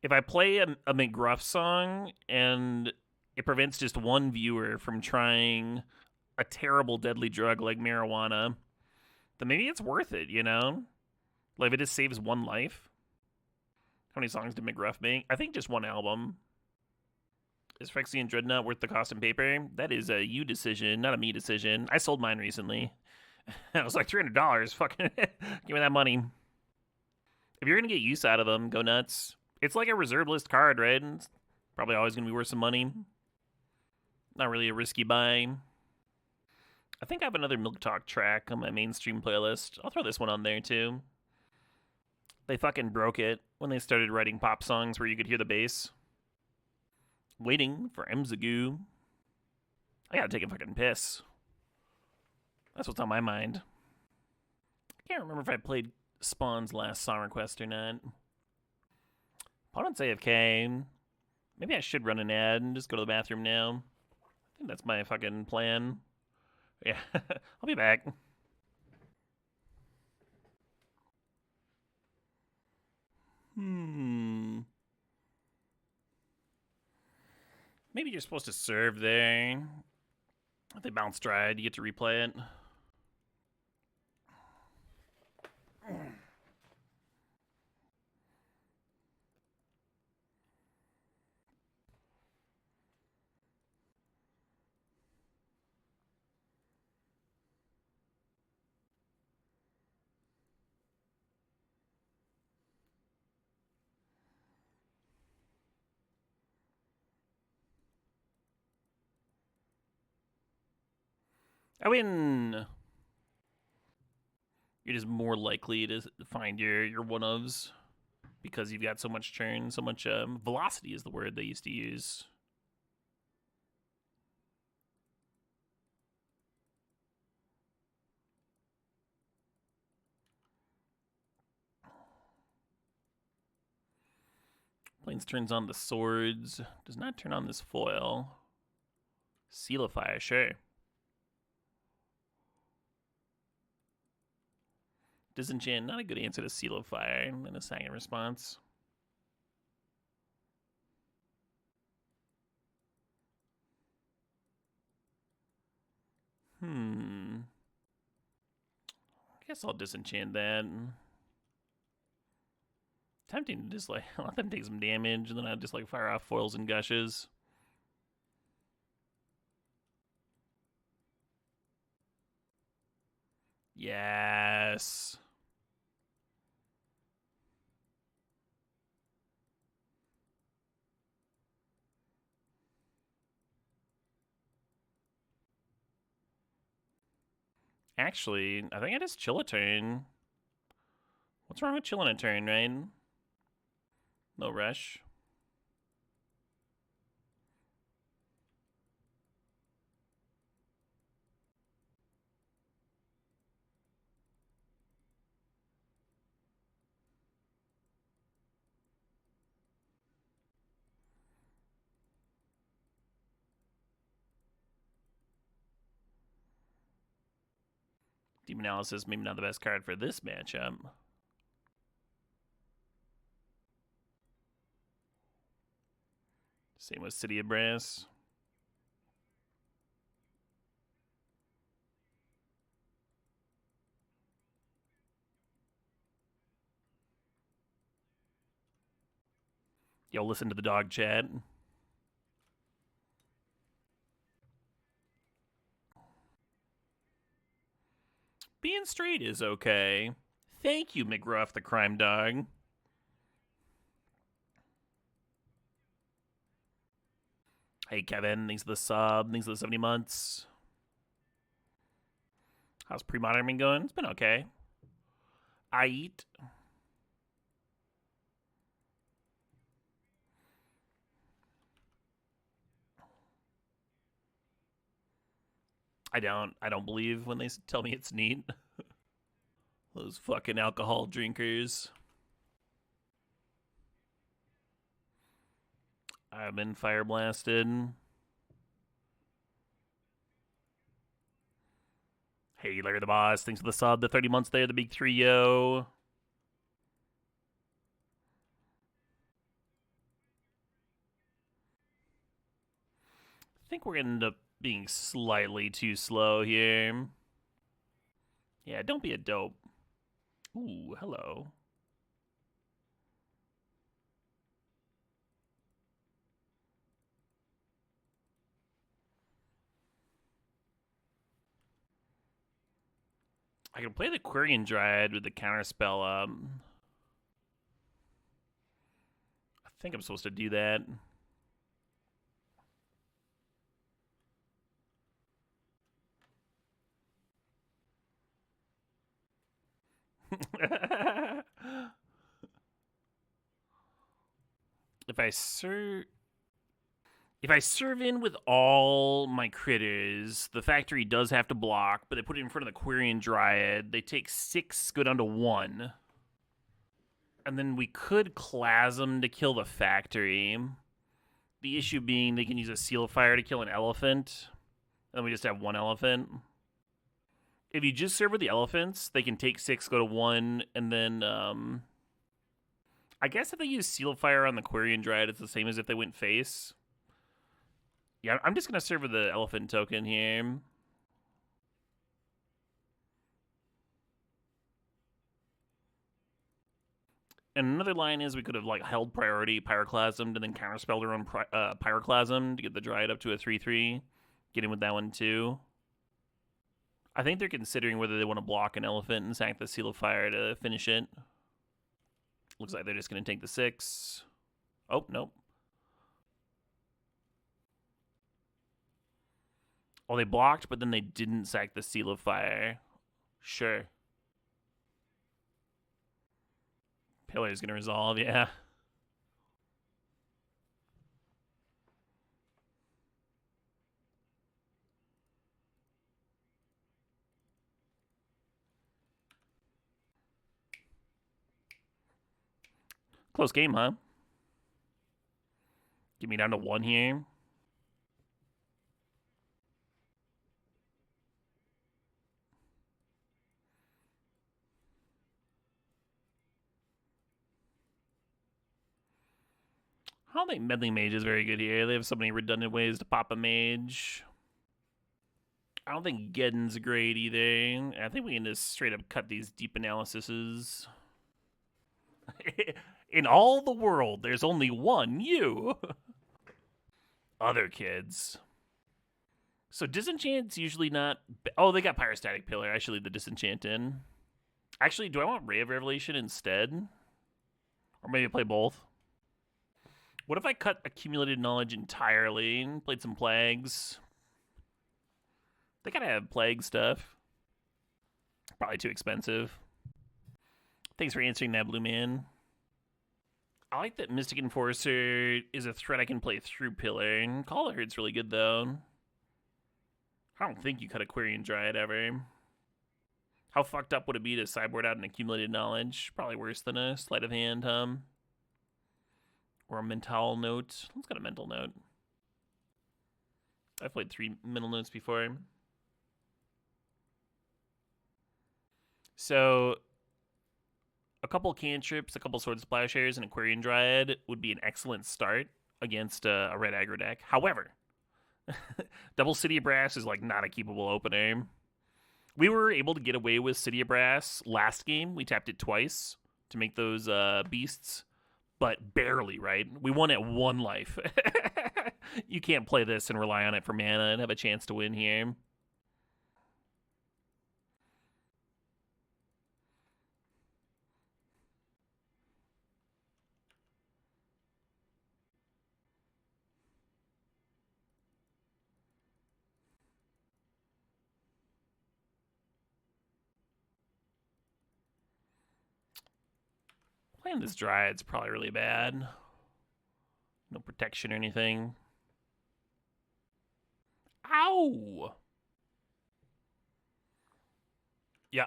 a McGruff song and it prevents just one viewer from trying a terrible deadly drug like marijuana, then maybe it's worth it, you know? Like if it just saves one life. How many songs did McGruff make? I think just one album. Is Phyrexian Dreadnought worth the cost and paper? That is a you decision, not a me decision. I sold mine recently. I was like $300. Fucking give me that money. If you're gonna get use out of them, go nuts. It's like a reserve list card, right? It's probably always gonna be worth some money. Not really a risky buy. I think I have another Milk Talk track on my mainstream playlist. I'll throw this one on there too. They fucking broke it when they started writing pop songs where you could hear the bass. Waiting for Mzagoo. I gotta take a fucking piss. That's what's on my mind. I can't remember if I played Spawn's last song request or not. Opponent's AFK. Maybe I should run an ad and just go to the bathroom now. I think that's my fucking plan. Yeah, I'll be back. Maybe you're supposed to serve there. If they bounce Dryad, you get to replay it. I win. You're just more likely to find your one-ofs because you've got so much churn, so much velocity is the word they used to use. Plains turns on the swords. Does not turn on this foil. Seal of Fire, sure. Disenchant, not a good answer to Seal of Fire in a second response. I guess I'll disenchant that. Tempting to just like let them take some damage and then I'll just like fire off foils and gushes. Yes. Actually, I think I just chill a turn. What's wrong with chilling a turn, right? No rush. Deep Analysis, maybe not the best card for this matchup. Same with City of Brass. You'll listen to the dog chat. Being straight is okay. Thank you, McGruff the crime dog. Hey, Kevin. Thanks for the sub. Thanks for the 70 months. How's Premodern been going? It's been okay. I eat. I don't believe when they tell me it's neat. Those fucking alcohol drinkers. I've been fire blasted. Hey, Larry the Boss. Thanks for the sub. The 30 months there. The big 3-yo. I think we're going to end up being slightly too slow here. Yeah, don't be a dope. Ooh, hello. I can play the Quirion Dryad with the counterspell. I think I'm supposed to do that. If I serve in with all my critters, the factory does have to block, but they put it in front of the Quirion Dryad. They take 6, go down to 1. And then we could Clasm to kill the factory. The issue being they can use a Seal of Fire to kill an elephant. And then we just have 1 elephant. If you just serve with the elephants, they can take 6, go to 1, and then I guess if they use Seal of Fire on the Quirion Dryad, it's the same as if they went face. Yeah, I'm just going to serve with the elephant token here. And another line is we could have like held priority, Pyroclasmed, and then counterspelled our own Pyroclasm to get the Dryad up to a 3/3. Get in with that one too. I think they're considering whether they want to block an elephant and sack the Seal of Fire to finish it. Looks like they're just going to take the 6. Oh, nope. Oh, they blocked, but then they didn't sack the Seal of Fire. Sure. Pillar's going to resolve, yeah. Close game, huh? Get me down to 1 here. I don't think Meddling Mage is very good here. They have so many redundant ways to pop a mage. I don't think Geddon's great either. I think we can just straight up cut these deep analyses. In all the world, there's only one you. Other kids. So Disenchant's usually not... Oh, they got Pyrostatic Pillar. I should leave the Disenchant in. Actually, do I want Ray of Revelation instead? Or maybe play both? What if I cut Accumulated Knowledge entirely and played some Plagues? They gotta have Plague stuff. Probably too expensive. Thanks for answering that, Blue Man. I like that Mystic Enforcer is a threat I can play through Pillar. Call Hurt's really good, though. I don't think you cut Aquarian Dryad ever. How fucked up would it be to sideboard out an accumulated knowledge? Probably worse than a sleight of hand, or a mental note. Let's get a mental note. I've played 3 mental notes before. So, a couple cantrips, a couple Sword Splashers, and Aquarian Dryad would be an excellent start against a red aggro deck. However, double City of Brass is like not a keepable opener. We were able to get away with City of Brass last game. We tapped it twice to make those beasts, but barely, right? We won at 1 life. You can't play this and rely on it for mana and have a chance to win here. Playing this Dryad's probably really bad. No protection or anything. Ow! Yeah.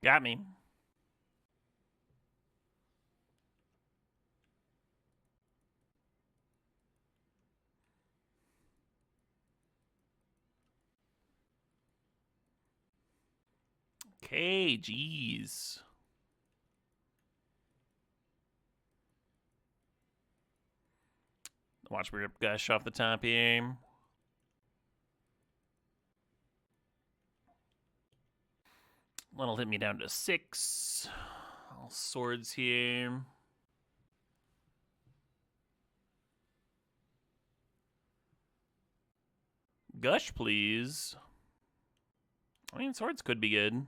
Got me. Okay, jeez. Watch me rip Gush off the top here. That'll hit me down to 6. All swords here. Gush, please. I mean, swords could be good.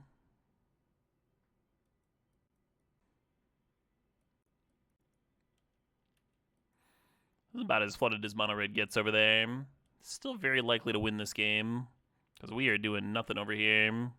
This is about as flooded as Mono Red gets over there. Still very likely to win this game, because we are doing nothing over here.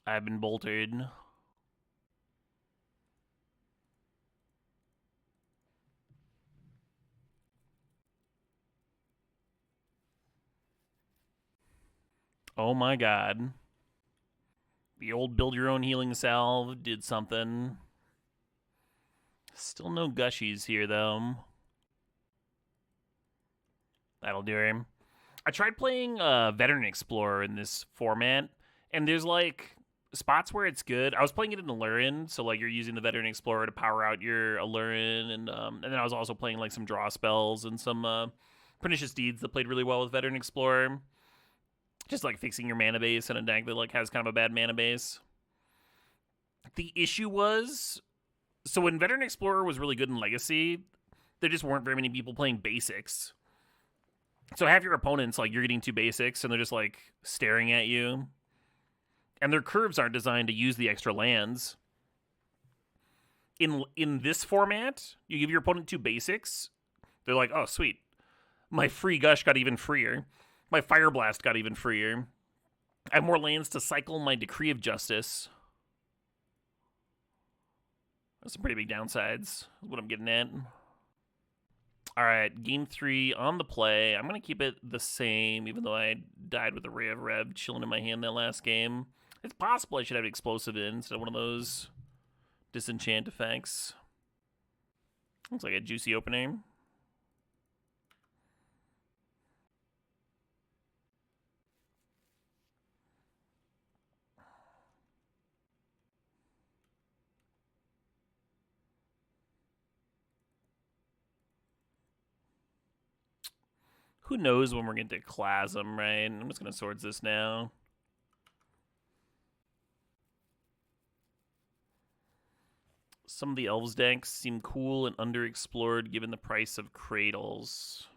I've been bolted. Oh my god. The old build your own healing salve did something. Still no gushies here, though. That'll do him. I tried playing Veteran Explorer in this format, and there's like spots where it's good. I was playing it in Allurin, so like you're using the Veteran Explorer to power out your Allurin, and then I was also playing like some draw spells and some Pernicious Deeds that played really well with Veteran Explorer. Just like fixing your mana base in a deck that like has kind of a bad mana base. The issue was, so when Veteran Explorer was really good in Legacy, there just weren't very many people playing basics. So half your opponents, like, you're getting 2 basics, and they're just, like, staring at you. And their curves aren't designed to use the extra lands. In this format, you give your opponent 2 basics, they're like, oh, sweet. My free Gush got even freer. My Fire Blast got even freer. I have more lands to cycle my Decree of Justice. That's some pretty big downsides, is what I'm getting at. All right, game 3 on the play. I'm going to keep it the same, even though I died with a Ray of Rev chilling in my hand that last game. It's possible I should have Explosive in instead of one of those disenchant effects. Looks like a juicy opening. Who knows when we're going to class them, right? I'm just going to swords this now. Some of the elves decks seem cool and underexplored given the price of cradles.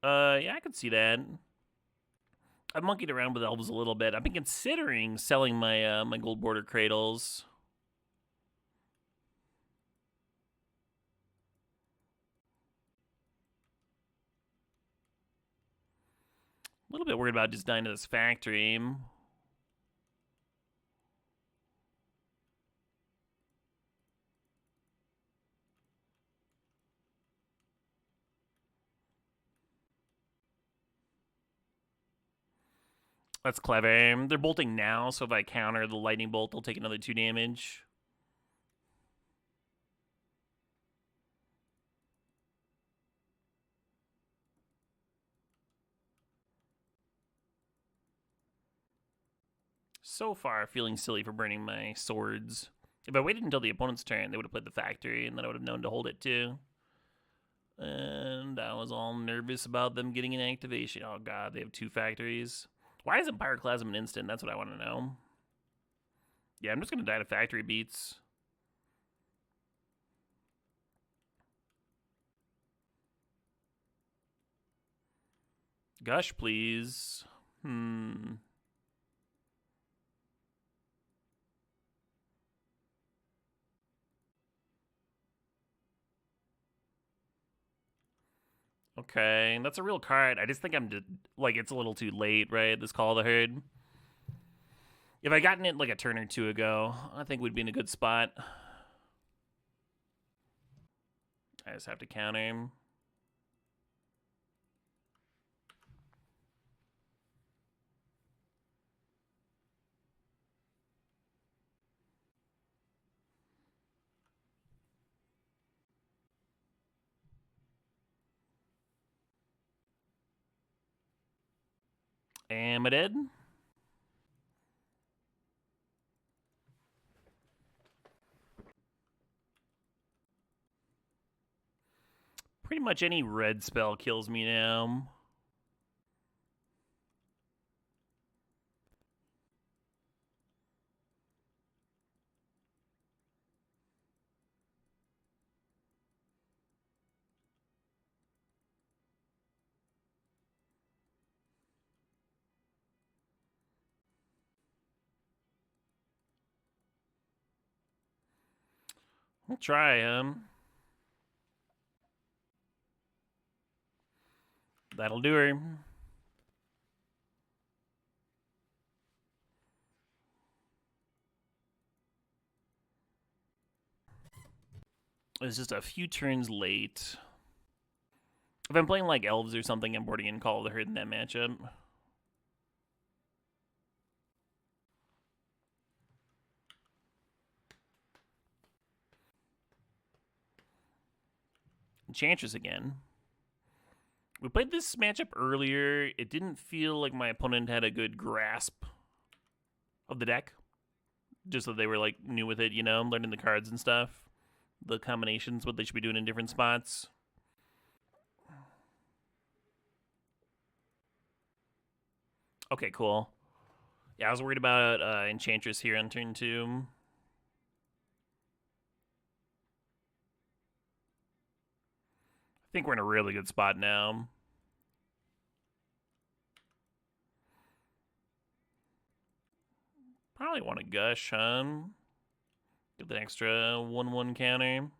Yeah, I could see that. I've monkeyed around with elves a little bit. I've been considering selling my my gold border cradles. A little bit worried about just dying to this factory. That's clever. They're bolting now, so if I counter the lightning bolt, they'll take another 2 damage. So far, feeling silly for burning my swords. If I waited until the opponent's turn, they would have played the factory, and then I would have known to hold it too. And I was all nervous about them getting an activation. Oh god, they have 2 factories. Why isn't Pyroclasm an instant? That's what I want to know. Yeah, I'm just going to die to factory beats. Gush, please. Okay, that's a real card. I just think I'm just, like, it's a little too late, right? This Call of the Herd. If I gotten it like a turn or 2 ago, I think we'd be in a good spot. I just have to counter him. Am I dead? Pretty much any red spell kills me now. We'll try him. That'll do her. It's just a few turns late. If I'm playing like elves or something, I'm boarding in Call of the Herd in that matchup. Enchantress again. We played this matchup earlier. It didn't feel like my opponent had a good grasp of the deck. Just that they were like new with it, you know, learning the cards and stuff. The combinations, what they should be doing in different spots. Okay, cool. Yeah, I was worried about Enchantress here on turn 2. I think we're in a really good spot now. Probably want to gush, huh? Get the extra 1/1 counter.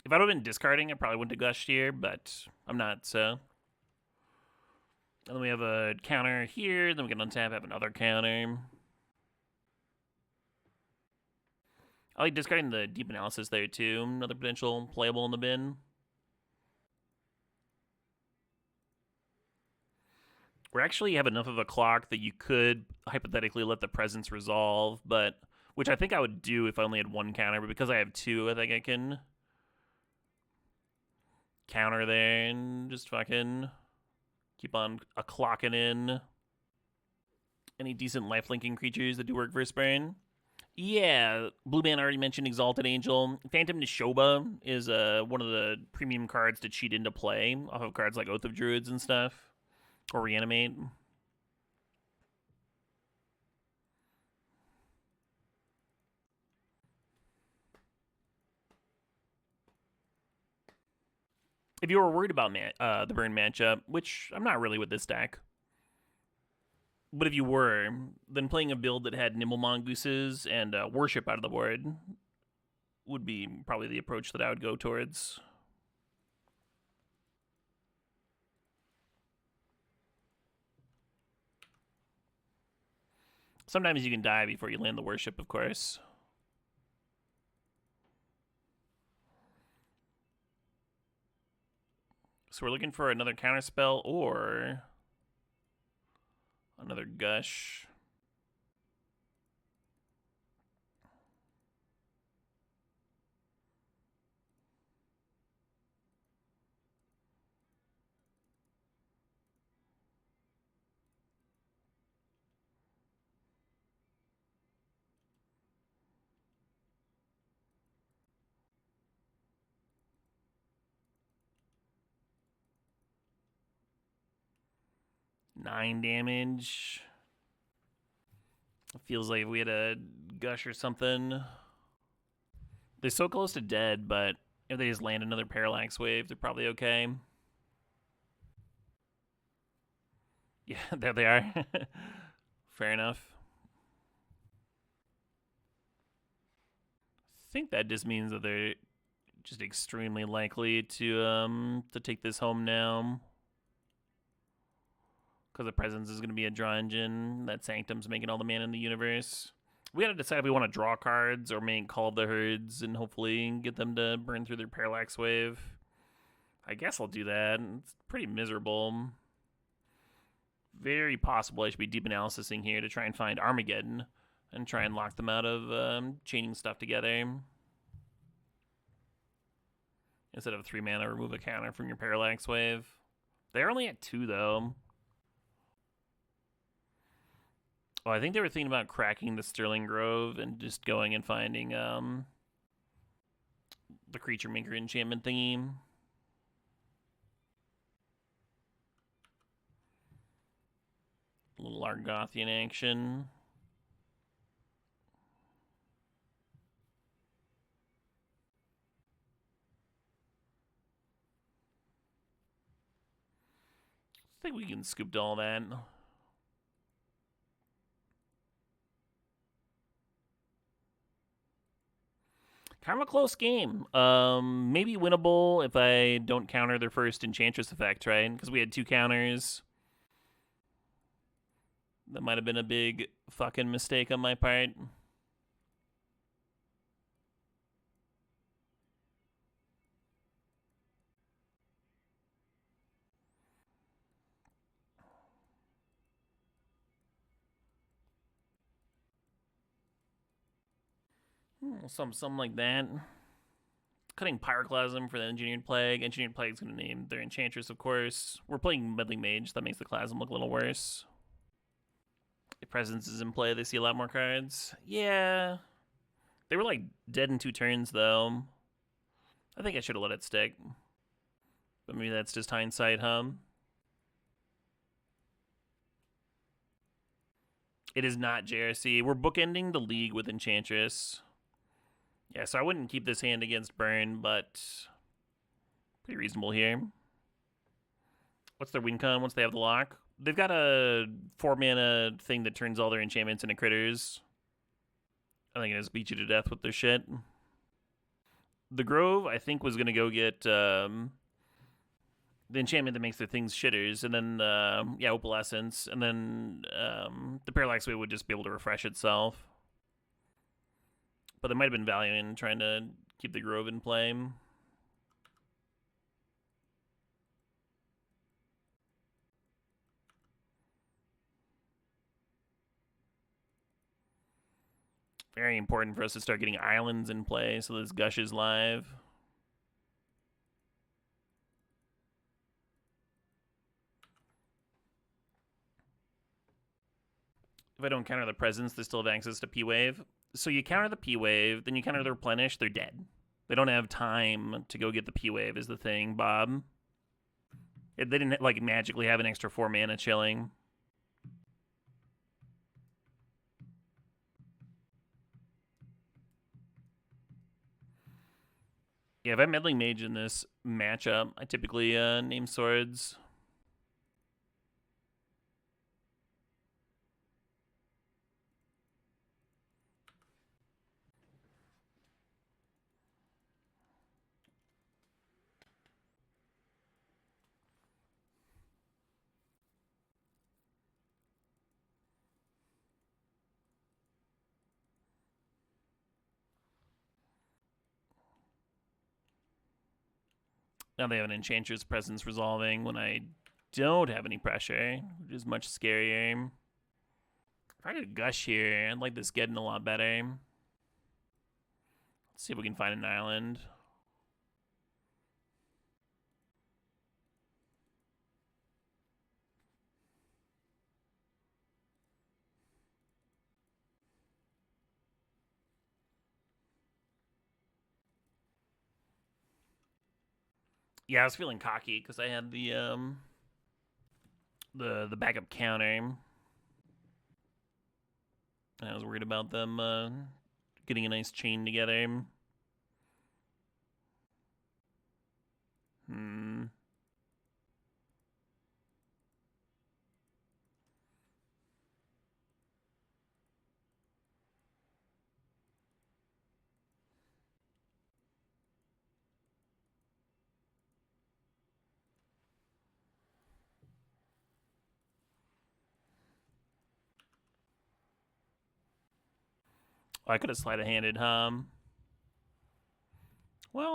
If I would have been discarding, I probably wouldn't have gushed here, but I'm not, so. And then we have a counter here, then we can untap, have another counter. I like discarding the deep analysis there, too. Another potential playable in the bin. We actually have enough of a clock that you could hypothetically let the presence resolve, but which I think I would do if I only had 1 counter, but because I have 2, I think I can counter there and just fucking keep on clocking in any decent lifelinking creatures that do work for a burn. Yeah, Blue Man already mentioned Exalted Angel. Phantom Nishoba is one of the premium cards to cheat into play off of cards like Oath of Druids and stuff, or Reanimate. If you were worried about the burn matchup, which I'm not really with this deck, but if you were, then playing a build that had Nimble Mongooses and Worship out of the board would be probably the approach that I would go towards. Sometimes you can die before you land the Worship, of course. So we're looking for another counterspell or another Gush. Nine damage. It feels like if we had a Gush or something. They're so close to dead, but if they just land another Parallax Wave, they're probably okay. Yeah, there they are. Fair enough. I think that just means that they're just extremely likely to take this home now. Because the presence is going to be a draw engine. That Sanctum's making all the mana in the universe. We got to decide if we want to draw cards or make Call of the Herds and hopefully get them to burn through their Parallax Wave. I guess I'll do that. It's pretty miserable. Very possible I should be deep analysising here to try and find Armageddon and try and lock them out of chaining stuff together. Instead of 3 mana, remove a counter from your Parallax Wave. They're only at 2, though. Oh, I think they were thinking about cracking the Sterling Grove and just going and finding the Creature Maker enchantment thingy. A little Argothian action. I think we can scoop all that. Kind of a close game. Maybe winnable if I don't counter their first Enchantress effect, right? Because we had 2 counters. That might have been a big fucking mistake on my part. Something like that. Cutting Pyroclasm for the Engineered Plague. Engineered Plague's going to name their Enchantress, of course. We're playing Meddling Mage. That makes the Clasm look a little worse. If Presence is in play, they see a lot more cards. Yeah. They were, like, dead in 2 turns, though. I think I should have let it stick. But maybe that's just hindsight, huh? It is not JRC. We're bookending the league with Enchantress. Yeah, so I wouldn't keep this hand against Burn, but pretty reasonable here. What's their win con once they have the lock? They've got a 4 mana thing that turns all their enchantments into critters. I think it just beat you to death with their shit. The Grove, I think, was going to go get the enchantment that makes their things shitters, and then, yeah, Opalescence, and then the Parallax Wave would just be able to refresh itself. But there might have been value in trying to keep the Grove in play. Very important for us to start getting islands in play so this Gush is live. If If I don't counter the presence, they still have access to P-Wave. So you counter the P-Wave, then you counter the Replenish, they're dead. They don't have time to go get the P-Wave is the thing, Bob. They didn't, like, magically have an extra 4 mana chilling. Yeah, if I'm meddling mage in this matchup, I typically name swords. Now they have an Enchantress presence resolving when I don't have any pressure, which is much scarier. If I could gush here, I'd like this getting a lot better. Let's see if we can find an island. Yeah, I was feeling cocky because I had the backup counter, and I was worried about them getting a nice chain together. I could have sleight of handed, Well,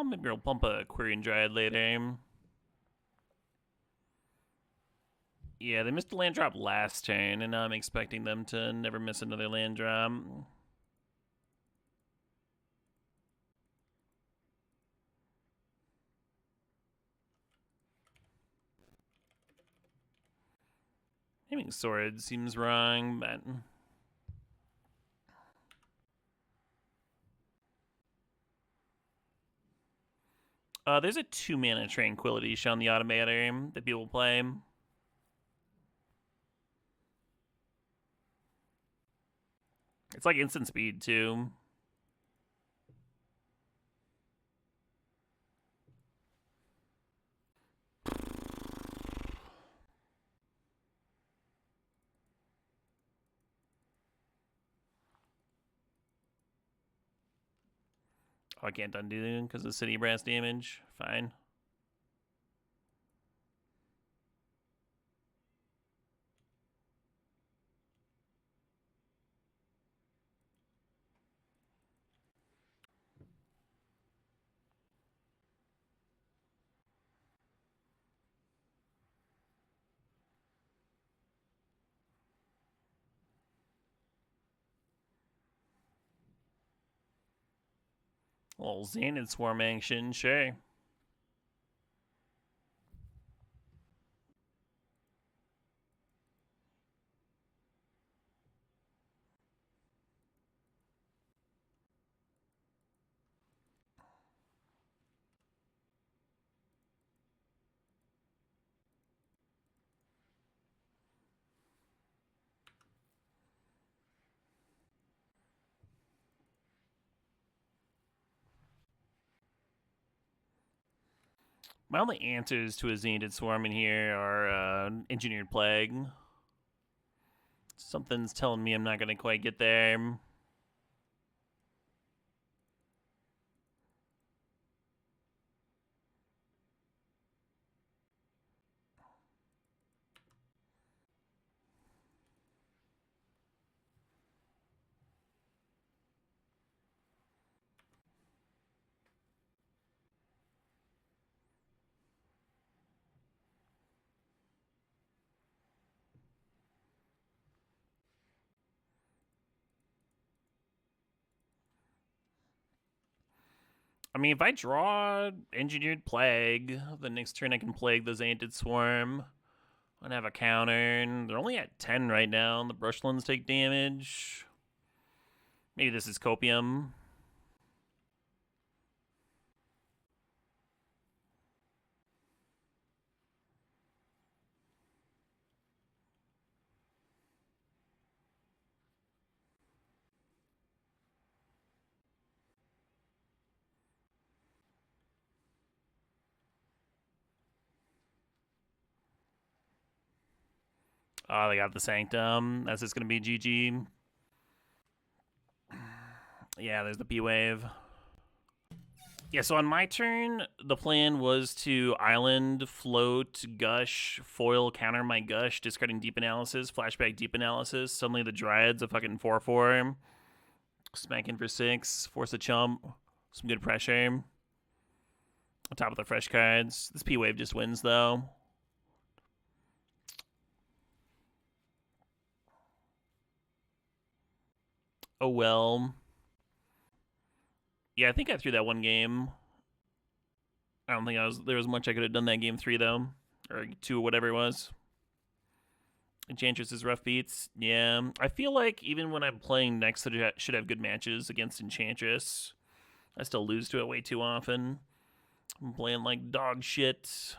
maybe I'll pump a Quirion Dryad later. Yeah, they missed a land drop last turn, and now I'm expecting them to never miss another land drop. Naming sword seems wrong, but there's a 2-mana Tranquility shown the Automator that people play. It's like instant speed, too. Oh, I can't undo it because of City Brass damage. Fine. Well, Xanad Swarm action, sure. My only answers to a Xanad Swarm in here are Engineered Plague. Something's telling me I'm not going to quite get there. I mean, if I draw Engineered Plague, the next turn I can Plague the Xanad Swarm. I have a counter. They're only at 10 right now. The brushlands take damage. Maybe this is copium. Oh, they got the Sanctum. That's just going to be GG. Yeah, there's the P-Wave. Yeah, so on my turn, the plan was to island, float, gush, foil, counter my gush, discarding deep analysis, flashback deep analysis. Suddenly the Dryad's a fucking 4-4. Smack in for 6, force a chump, some good pressure. On top of the fresh cards. This P-Wave just wins, though. Oh well. Yeah, I think I threw that one game. I don't think there was much I could have done that game 3 though, or 2, whatever it was. Enchantress is rough beats. Yeah, I feel like even when I'm playing next that should have good matches against Enchantress, I still lose to it way too often. I'm playing like dog shit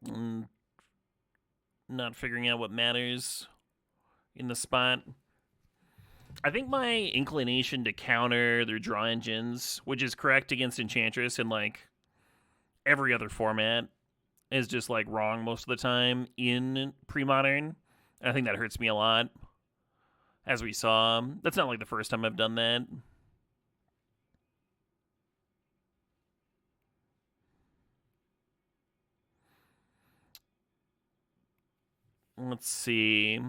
and not figuring out what matters in the spot. I think my inclination to counter their draw engines, which is correct against Enchantress in like every other format, is just like wrong most of the time in Premodern. I think that hurts me a lot. As we saw, that's not like the first time I've done that. Let's see.